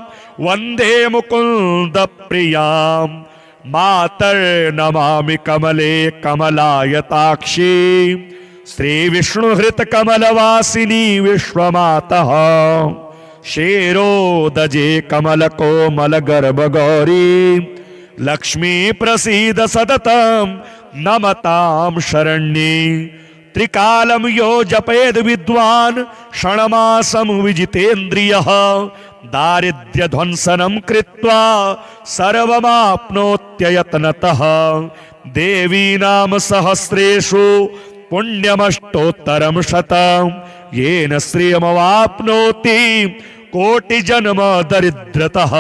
वन्दे मुकुन्दप्रियां मातर्नमामि कमले कमलायताक्षी श्रीविष्णुहृतकमलवासिनी विश्वमातः शेरोदजे कमलकोमलगर्भगौरी लक्ष्मी प्रसीद सततं नमतां शरण्ये त्रिकालं यो जपेद विद्वान् क्षणमासं विजितेन्द्रियः दारिद्र्यध्वंसनं कृत्वा सर्वमाप्नोत्ययत्नतः देवी नाम सहस्रेषु पुण्यमष्टोत्तरं शतं येन श्रियमवाप्नोति कोटिजन्म दरिद्रतः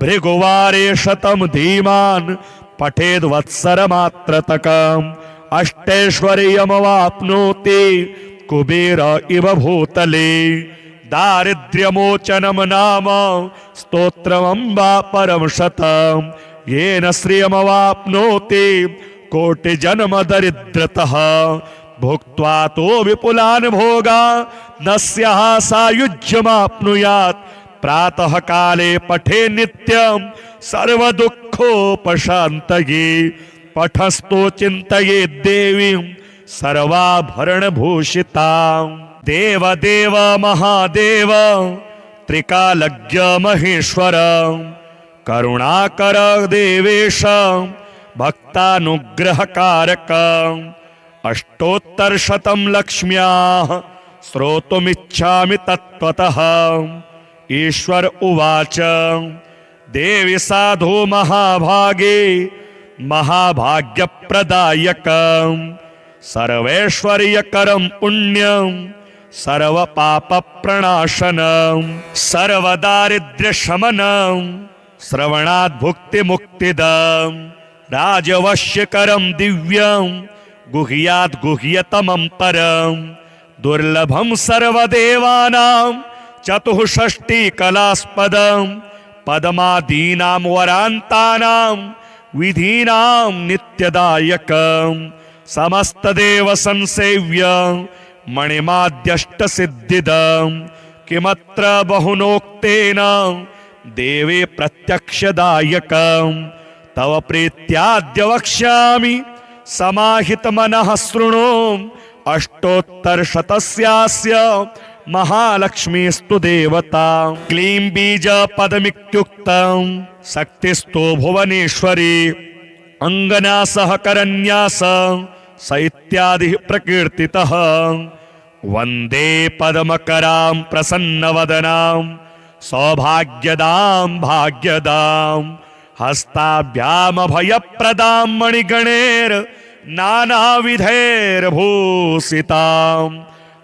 भृगुवारे शतं धीमान् पठेद्वत्सरमात्रतकम् अष्टैश्वर्यमवाप्नोति कुबेर इव भूतले दारिद्र्यमोचनं नाम स्तोत्रमम्बा परं शतं येन श्रियमवाप्नोति कोटिजन्म दरिद्रतः भुक्त्वा तो विपुलान् भोगान् न स्याः सायुज्यमाप्नुयात् प्रातः काले पठे नित्यं सर्वदुःखोपशान्तये पठस्तु चिन्तये देवीं सर्वाभरणभूषितां देवदेव महादेव त्रिकालज्ञ महेश्वर करुणाकर देवेश भक्तानुग्रहकारक अष्टोत्तरशतं लक्ष्म्याः श्रोतुमिच्छामि तत्त्वतः ईश्वर उवाच देवी साधु महाभागे महाभाग्यप्रदायकं सर्वैश्वर्यकरं पुण्यं सर्वपापप्रणाशनं सर्वदारिद्र्यशमनं श्रवणात् भुक्तिमुक्तिदं राजवश्यकरं दिव्यं गुह्यात् गुह्यतमं परं दुर्लभं सर्वदेवानां चतुष्षष्टिकलास्पदं पद्मादीनां वरान्तानां विधीनां नित्यदायकं समस्तदेव संसेव्य मणिमाद्यष्टसिद्धिदं किमत्र बहुनोक्तेन देवे प्रत्यक्षदायकं तव प्रीत्याद्य वक्ष्यामि समाहितमनः शृणु अष्टोत्तरशतस्यास्य महालक्ष्मीस्तु देवता क्लीं बीज पदमित्युक्तं शक्तिस्तु भुवनेश्वरी अंगना सहकरन्यास स इत्यादि प्रकीर्तितः वन्दे पद्मकरां प्रसन्नवदनां सौभाग्यदां भाग्यदां हस्ताभ्यामभयप्रदां मणिगणैर् नानाविधैर्भूषितां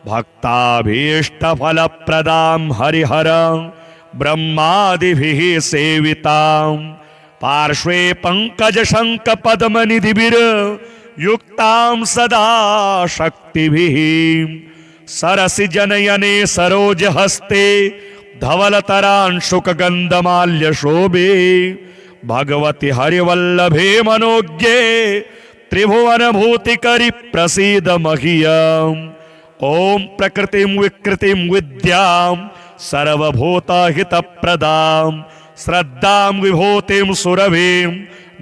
भक्ताभीष्टफलप्रदां हरिहरं ब्रह्मादिभिः सेवितां पार्श्वे पङ्कजशङ्खपद्मनिधिभिर्युक्तां सदा शक्तिभिः सरसि जनयने सरोजहस्ते धवलतरांशुकगन्धमाल्यशोभे भगवति हरिवल्लभे मनोज्ञे त्रिभुवनभूतिकरि प्रसीद मह्यम् ॐ प्रकृतिं विकृतिं विद्यां सर्वभूतहितप्रदां श्रद्धां विभूतिं सुरभिं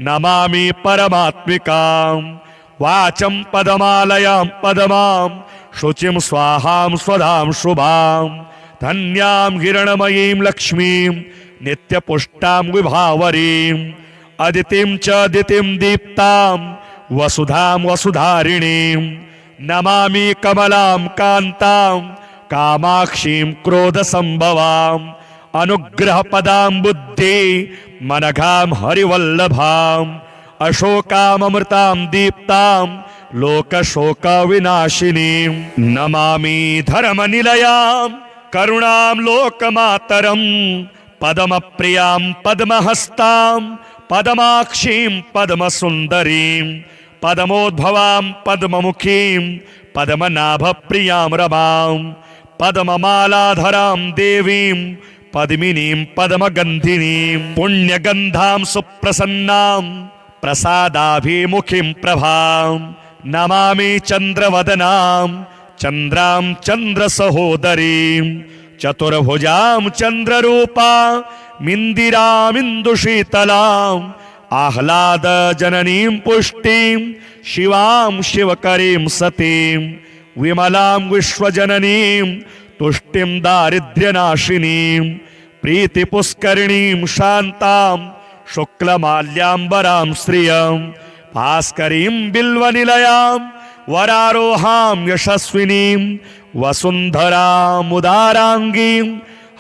नमामि परमात्मिकां वाचं पदमालयां पदमां शुचिं स्वाहां स्वधां शुभां धन्यां हिरणमयीं लक्ष्मीं नित्यपुष्टां विभावरीं अदितिं च दितिं दीप्तां वसुधां वसुधारिणीं नमामि कमलां कान्तां कामाक्षीं क्रोधसम्भवां अनुग्रहपदां बुद्धि मनघां हरिवल्लभां अशोकामृतां दीप्तां लोकशोकविनाशिनीं नमामि धर्मनिलयां करुणां लोकमातरं पद्मप्रियां पद्महस्तां पद्माक्षीं पद्मसुन्दरीं पद्मोद्भवां पद्ममुखीं पद्मनाभप्रियां रमां पद्ममालाधरां देवीं पद्मिनीं पद्मगन्धिनीं पुण्यगन्धां सुप्रसन्नां प्रसादाभिमुखीं प्रभां नमामि चन्द्रवदनां चन्द्रां चन्द्रसहोदरीं चतुर्भुजां चन्द्ररूपां मिन्दिरामिन्दुशीतलाम् आह्लादजननीं पुष्टिं शिवां शिवकरीं सतीं विमलां विश्वजननीं तुष्टिं दारिद्र्यनाशिनीं प्रीतिपुष्करिणीं शान्तां शुक्लमाल्याम्बरां श्रियं भास्करीं बिल्वनिलयां वरारोहां यशस्विनीं वसुन्धरामुदाराङ्गीं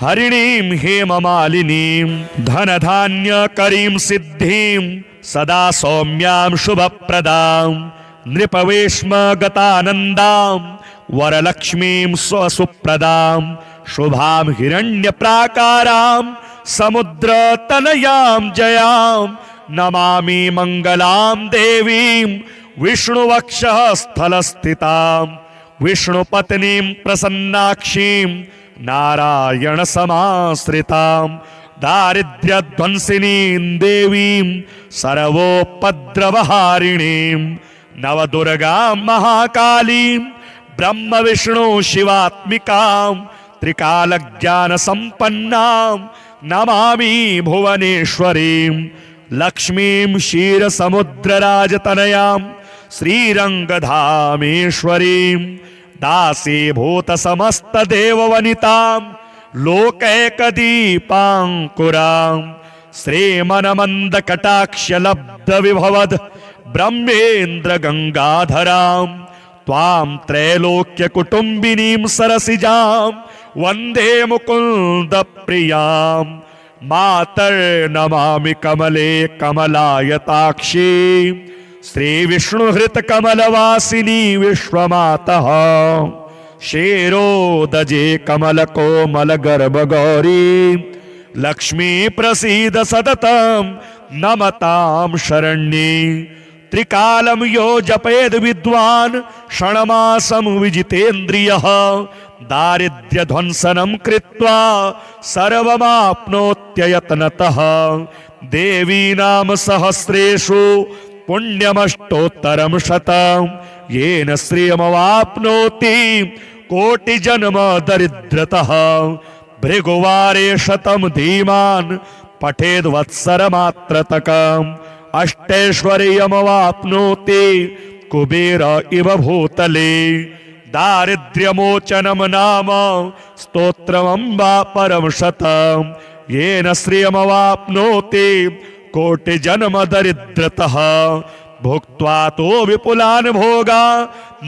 हरिणीं हेममालिनीं धनधान्यकरीं सिद्धिं सदा सौम्यां शुभप्रदां नृपवेश्मगतानन्दां वरलक्ष्मीं स्वसुप्रदां शुभां हिरण्यप्राकारां समुद्रतनयां जयां नमामि मङ्गलां देवीं विष्णुवक्षः स्थलस्थितां विष्णुपत्नीं प्रसन्नाक्षीं नारायण समाश्रितां दारिद्र्यध्वंसिनीं देवीं सर्वोपद्रवहारिणीं नवदुर्गां महाकालीं ब्रह्म विष्णु शिवात्मिकां त्रिकालज्ञानसम्पन्नां नमामि भुवनेश्वरीं लक्ष्मीं क्षीरसमुद्रराजतनयां श्रीरङ्गधामेश्वरीं दासीभूतसमस्तदेववनितां लोकैकदीपाङ्कुरां श्रीमनमन्दकटाक्षलब्धविभवद् ब्रह्मेन्द्रगङ्गाधरां त्वां त्रैलोक्यकुटुम्बिनीं सरसिजां वन्दे मुकुन्दप्रियां मातर्नमामि कमले कमलायताक्षी श्रीविष्णुहृतकमलवासिनी विश्वमातः क्षीरोदजे कमलकोमलगर्भगौरी लक्ष्मी प्रसीद सततं नमतां शरण्ये त्रिकालं यो जपेद विद्वान् क्षणमासं विजितेन्द्रियः दारिद्र्यध्वंसनं कृत्वा सर्वमाप्नोत्ययत्नतः देवीनाम सहस्रेषु पुण्यमष्टोत्तरं शतं येन श्रियमवाप्नोति कोटिजन्म दरिद्रतः भृगुवारे शतं धीमान् पठेद्वत्सरमात्रतकम् अष्टैश्वर्यमवाप्नोति कुबेर इव भूतले दारिद्र्यमोचनं नाम स्तोत्रमम्बा परं शतं येन श्रियमवाप्नोति कोटिजन्म दरिद्रतः भुक्त्वा तो विपुलान् भोगा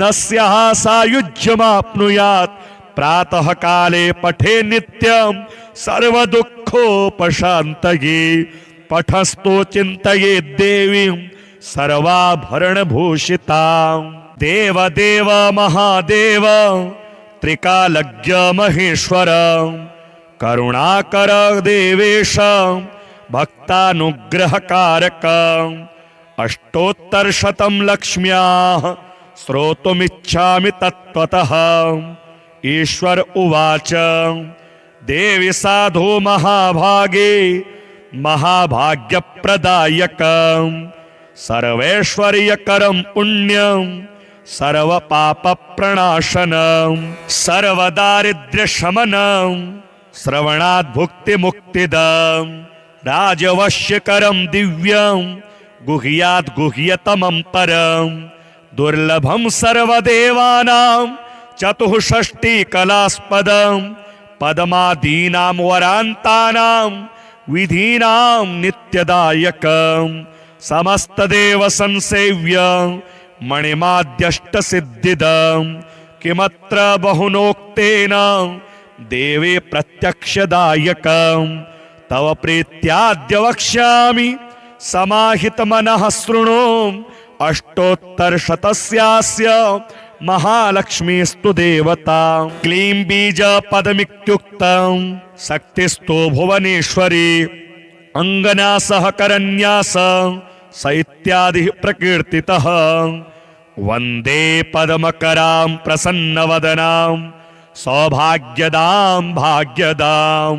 न स्याः सायुज्यमाप्नुयात् प्रातः काले पठे नित्यं सर्वदुःखोपशान्तये पठस्तो चिन्तये देवीं सर्वाभरणभूषितां देवदेव महादेव त्रिकालज्ञ महेश्वर करुणाकर देवेश भक्तानुग्रहकारक अष्टोत्तरशतं लक्ष्म्याः श्रोतुमिच्छामि तत्त्वतः ईश्वर उवाच देवी साधु महाभागे महाभाग्यप्रदायकं सर्वैश्वर्यकरं पुण्यं सर्वपापप्रणाशनं सर्वदारिद्र्यशमनं श्रवणात् भुक्तिमुक्तिदं राजवश्यकरं दिव्यं गुह्यात् गुह्यतमं परं दुर्लभं सर्वदेवानां चतुष्षष्टिकलास्पदं पद्मादीनां वरान्तानां विधीनां नित्यदायकं समस्तदेव संसेव्यं मणिमाद्यष्टसिद्धिदं किमत्र बहुनोक्तेन देवे प्रत्यक्षदायकं तव प्रीत्याद्य वक्ष्यामि समाहितमनः शृणु अष्टोत्तरशतस्यास्य महालक्ष्मीस्तु देवता क्लीं बीजपदमित्युक्तं शक्तिस्तो भुवनेश्वरी अंगना सहकरन्यास स इत्यादि प्रकीर्तितः वन्दे पद्मकरां प्रसन्नवदनां सौभाग्यदां भाग्यदां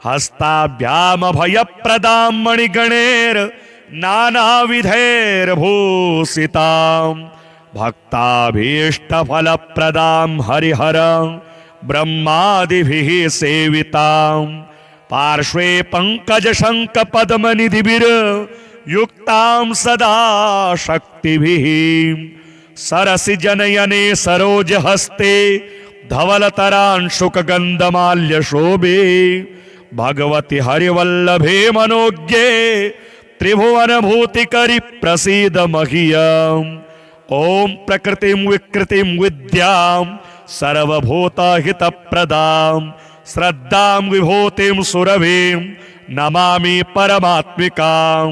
हस्ताभ्यामभयप्रदां मणिगणैर् नानाविधैर्भूषितां भक्ताभीष्टफलप्रदां हरिहरं ब्रह्मादिभिः सेवितां पार्श्वे पङ्कजशङ्खपद्मनिधिभिर्युक्तां सदा शक्तिभिः सरसिजनयने सरोजहस्ते धवलतरांशुकगन्धमाल्यशोभे भगवति हरिवल्लभे मनोज्ञे त्रिभुवनभूतिकरि प्रसीद मह्यम् ॐ प्रकृतिं विकृतिं विद्यां सर्वभूतहितप्रदां श्रद्धां विभूतिं सुरभिं नमामि परमात्मिकां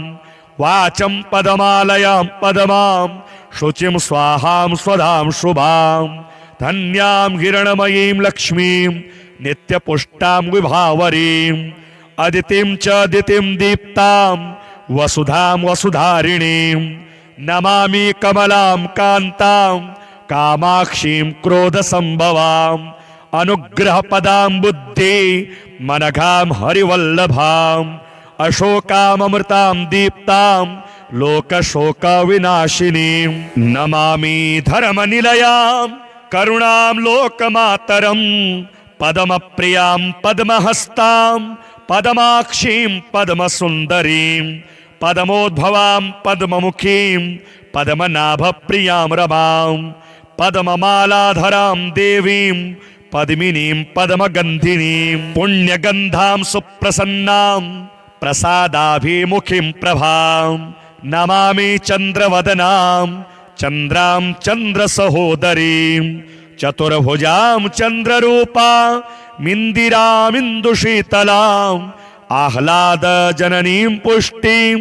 वाचं पदमालयां पदमां शुचिं स्वाहां स्वधां शुभां धन्यां हिरणमयीं लक्ष्मीं नित्यपुष्टां विभावरीं अदितिं च दितिं दीप्तां वसुधां वसुधारिणीं नमामि कमलां कान्तां कामाक्षीं क्रोधसंभवां अनुग्रह पदां बुद्धि मनघां हरिवल्लभां अशोकाम् अमृतां दीप्तां लोकशोक विनाशिनीं नमामि धर्मनिलयां करुणां लोकमातरं पद्मप्रियां पद्महस्तां पद्माक्षीं पद्मसुन्दरीं पद्मोद्भवां पद्ममुखीं पद्मनाभप्रियां रमां पद्ममालाधरां देवीं पद्मिनीं पद्मगन्धिनीं पुण्यगन्धां सुप्रसन्नां प्रसादाभिमुखीं प्रभां नमामि चन्द्रवदनां चन्द्रां चन्द्रसहोदरीं चतुर्भुजां चन्द्ररूपामिन्दिरामिन्दुशीतलाम् आह्लादजननीं पुष्टिं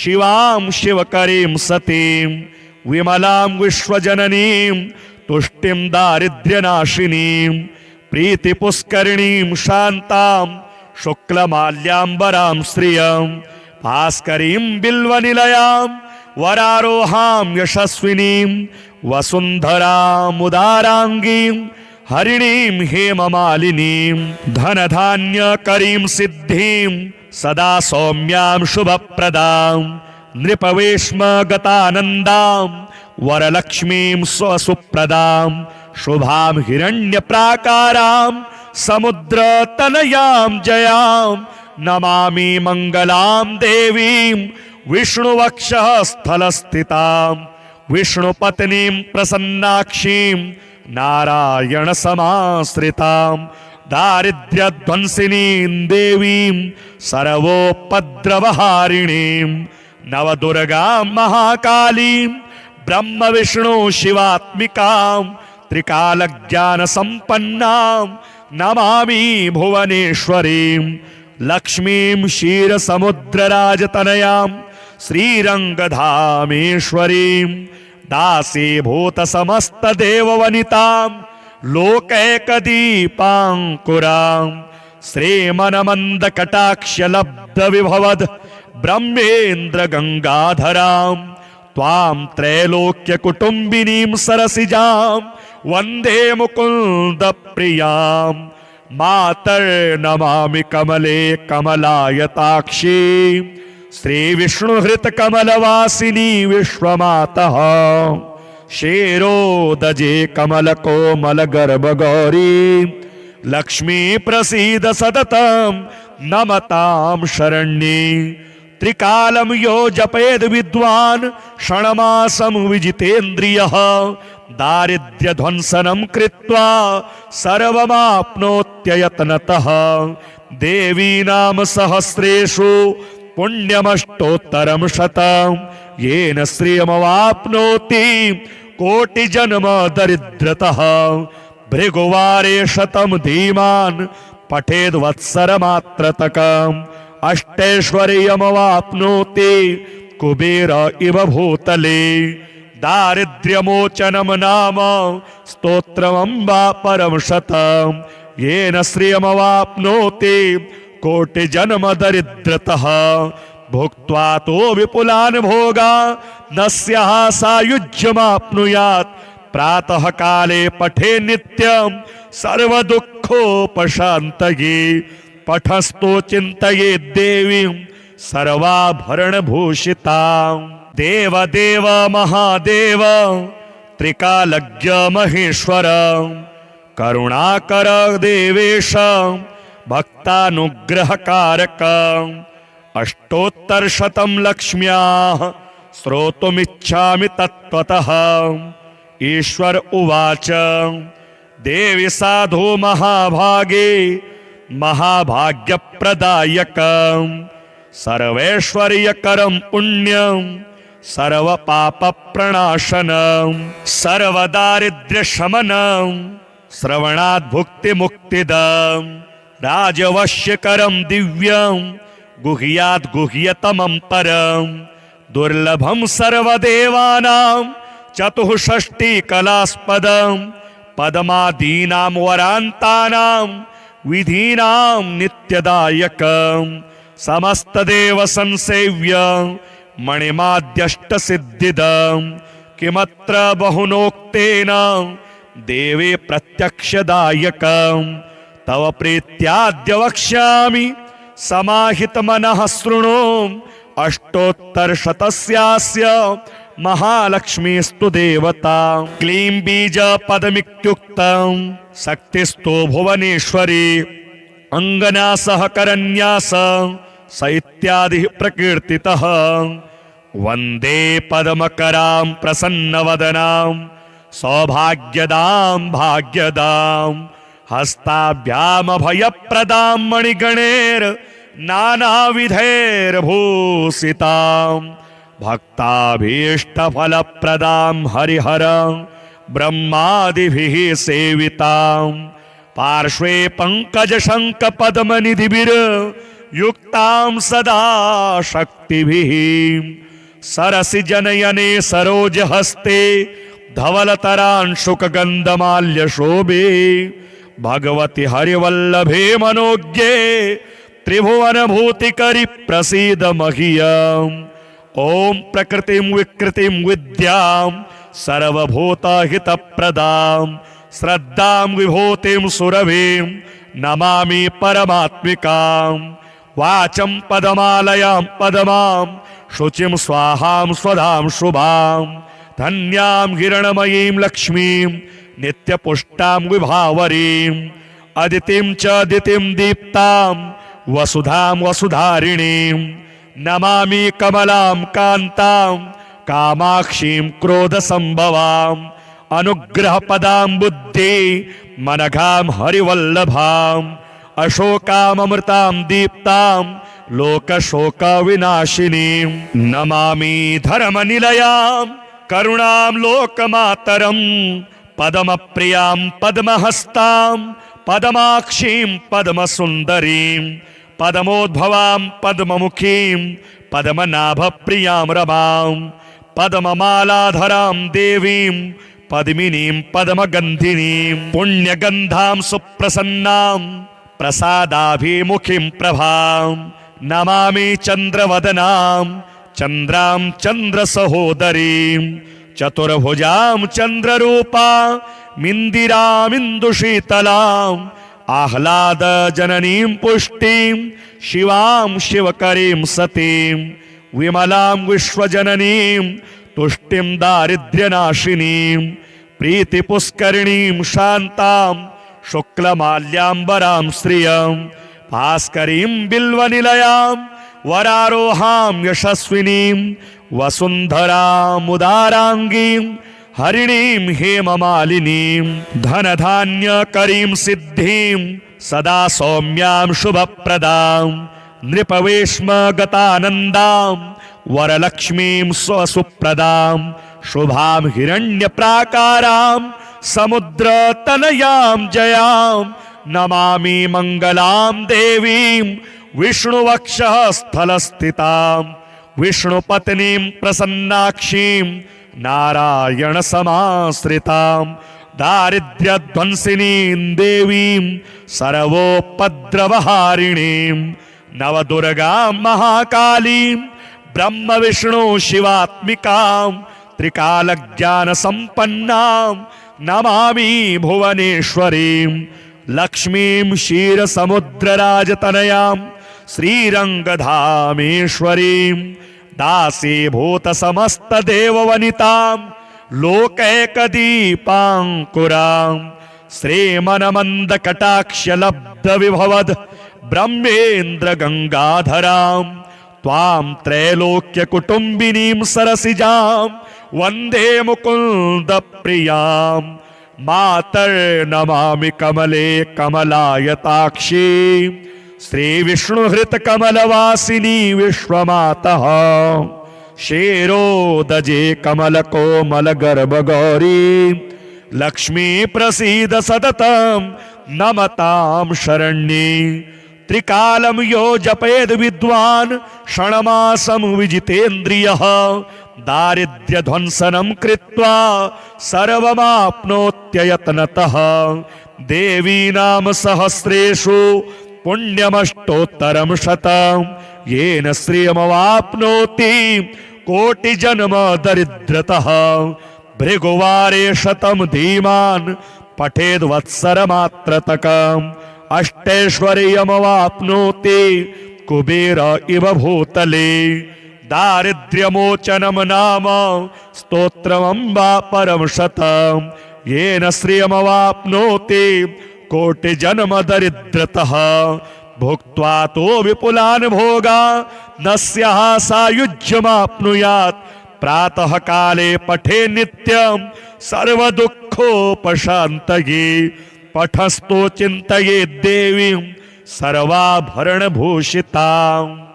शिवां शिवकरीं सतीं विमलां विश्वजननीं तुष्टिं दारिद्र्यनाशिनीं प्रीतिपुष्करिणीं शान्तां शुक्लमाल्याम्बरां श्रियं भास्करीं बिल्वनिलयां वरारोहां यशस्विनीं वसुन्धरामुदाराङ्गीं हरिणीं हेममालिनीं धनधान्यकरीं सिद्धिं सदा सौम्यां शुभप्रदां नृपवेश्मगतानन्दां वरलक्ष्मीं स्वसुप्रदां शुभां हिरण्यप्राकारां समुद्रतनयां जयां नमामि मङ्गलां देवीं विष्णुवक्षः स्थलस्थितां विष्णुपत्नीं प्रसन्नाक्षीं नारायणसमाश्रितां दारिद्र्यध्वंसिनीं देवीं सर्वोपद्रवहारिणीं नवदुर्गां महाकालीं ब्रह्मविष्णु शिवात्मिकां त्रिकालज्ञानसम्पन्नां नमामि भुवनेश्वरीं लक्ष्मीं क्षीरसमुद्रराजतनयां श्रीरङ्गधामेश्वरीं दासीभूतसमस्तदेववनितां लोकैकदीपाङ्कुरां श्रीमनमन्दकटाक्षलब्धविभवद् ब्रह्मेन्द्रगङ्गाधरां त्वां त्रैलोक्यकुटुम्बिनीं सरसिजां वन्दे मुकुन्दप्रियां मातर्नमामि कमले कमलायताक्षीं श्रीविष्णुहृतकमलवासिनी विश्वमातः क्षीरोदजे कमलकोमलगर्भगौरी लक्ष्मी प्रसीद सततं नमतां शरण्ये त्रिकालं यो जपेद विद्वान् षण्मासं विजितेन्द्रियः दारिद्र्यध्वंसनं कृत्वा सर्वमाप्नोत्ययत्नतः देवी नाम सहस्रेषु पुण्यमष्टोत्तरं शतं येन श्रियमवाप्नोति कोटिजन्म दरिद्रतः भृगुवारे शतं धीमान् पठेद्वत्सरमात्रतकम् अष्टैश्वर्यमवाप्नोति कुबेर इव भूतले दारिद्र्यमोचनं नाम स्तोत्रमम्बा परं शतं येन श्रियमवाप्नोति कोटिजन्म दरिद्रतः भुक्त्वा तो विपुलान् भोगान् न स्याः सायुज्यमाप्नुयात् प्रातः काले पठे नित्यं सर्वदुःखोपशान्तये पठस्तो चिन्तये देवीं सर्वाभरणभूषितां देवदेव महादेव त्रिकालज्ञ महेश्वर करुणाकर देवेश भक्तानुग्रहकारक अष्टोत्तरशतं लक्ष्म्याः श्रोतुमिच्छामि तत्त्वतः ईश्वर उवाच देवी साधु महाभागे महाभाग्यप्रदायकं सर्वैश्वर्यकरं पुण्यं सर्वपापप्रणाशनं सर्वदारिद्र्यशमनं श्रवणात् भुक्तिमुक्तिदं राजवश्यकरं दिव्यं गुह्यात् गुह्यतमं परं दुर्लभं सर्वदेवानां चतुष्षष्टिकलास्पदं पद्मादीनां वरान्तानां विधीनां नित्यदायकं समस्तदेव संसेव्यं मणिमाद्यष्टसिद्धिदं किमत्र बहुनोक्तेन देवे प्रत्यक्षदायकं तव प्रीत्याद्य वक्ष्यामि समाहितमनः शृणु अष्टोत्तरशतस्यास्य महालक्ष्मीस्तु देवता क्लीं बीजपदमित्युक्तं शक्तिस्तु भुवनेश्वरी अंगन्यासः करन्यास स इत्यादि प्रकीर्तितः वन्दे पद्मकरां प्रसन्नवदनां सौभाग्यदां भाग्यदां हस्ताभ्यामभयप्रदां मणिगणैर् नानाविधैर्भूषितां भक्ताभीष्टफलप्रदां हरिहर ब्रह्मादिभिः सेवितां पार्श्वे पङ्कजशङ्खपद्मनिधिभिर्युक्तां सदा शक्तिभिः सरसि जनयने सरोजहस्ते धवलतरांशुकगन्धमाल्यशोभे भगवति हरिवल्लभे मनोज्ञे त्रिभुवनभूतिकरि प्रसीद मह्यम् ॐ प्रकृतिं विकृतिं विद्यां सर्वभूतहितप्रदां श्रद्धां विभूतिं सुरभिं नमामि परमात्मिकां वाचं पदमालयां पदमां शुचिं स्वाहां स्वधां शुभां धन्यां हिरणमयीं लक्ष्मीं नित्यपुष्टां विभावरीं अदितिं च दितिं दीप्तां वसुधां वसुधारिणीं नमामि कमलां कान्तां कामाक्षीं क्रोधसंभवां अनुग्रहपदां बुद्धि मनघां हरिवल्लभां अशोकामृतां दीप्तां लोकशोकविनाशिनीं नमामि धर्मनिलयां करुणां लोकमातरं पद्मप्रियां पद्महस्तां पद्माक्षीं पद्मसुन्दरीं पद्मोद्भवां पद्ममुखीं पद्मनाभप्रियां रमां पद्ममालाधरां देवीं पद्मिनीं पद्मगन्धिनीं पुण्यगन्धां सुप्रसन्नां प्रसादाभिमुखीं प्रभां नमामि चन्द्रवदनां चन्द्रां चन्द्रसहोदरीं चतुर्भुजां चन्द्ररूपामिन्दिरामिन्दुशीतलां आह्लादजननीं पुष्टिं शिवां शिवकरीं सतीं विमलां विश्वजननीं तुष्टिं दारिद्र्यनाशिनीं प्रीतिपुष्करिणीं शान्तां शुक्लमाल्याम्बरां श्रियं भास्करीं बिल्वनिलयां वरारोहां यशस्विनीं वसुन्धरामुदाराङ्गीं हरिणीं हेममालिनीं धनधान्यकरीं सिद्धिं सदा सौम्यां शुभप्रदां नृपवेश्मगतानन्दां वरलक्ष्मीं स्वसुप्रदां शुभां हिरण्यप्राकारां समुद्रतनयां जयां नमामि मङ्गलां देवीं विष्णुवक्षः स्थलस्थितां विष्णुपत्नीं प्रसन्नाक्षीं नारायणसमाश्रितां दारिद्र्यध्वंसिनीं देवीं सर्वोपद्रवहारिणीं नवदुर्गां महाकालीं ब्रह्मविष्णु शिवात्मिकां त्रिकालज्ञानसम्पन्नां नमामि भुवनेश्वरीं लक्ष्मीं क्षीरसमुद्रराजतनयां श्रीरङ्गधामेश्वरीं दासीभूतसमस्तदेववनितां लोकैकदीपाङ्कुरां श्रीमनमन्दकटाक्षलब्धविभवद् ब्रह्मेन्द्रगङ्गाधरां त्वां त्रैलोक्यकुटुम्बिनीं सरसिजां वन्दे मुकुन्दप्रियां मातर्नमामि कमले कमलायताक्षी श्रीविष्णुहृतकमलवासिनी विश्वमातः क्षीरोदजे कमलकोमलगर्भगौरी लक्ष्मी प्रसीद सततं नमतां शरण्ये त्रिकालं यो जपेद विद्वान् क्षणमासं विजितेन्द्रियः दारिद्र्यध्वंसनं कृत्वा सर्वमाप्नोत्ययत्नतः देवी नाम सहस्रेषु पुण्यमष्टोत्तरं शतं येन श्रियमवाप्नोति कोटिजन्म दरिद्रतः भृगुवारे शतं धीमान् पठेद्वत्सरमात्रतकम् अष्टैश्वर्यमवाप्नोति कुबेर इव भूतले दारिद्र्यमोचनं नाम स्तोत्रमम्बा परं शतम् येन श्रियमवाप्नोति कोटिजन्म दरिद्रतः भुक्त्वा तो विपुलान् भोगा न स्याः सायुज्यमाप्नुयात् प्रातः काले पठे नित्यं सर्वदुःखोपशान्तये पठस्तो चिन्तये देवीं सर्वाभरणभूषिताम्।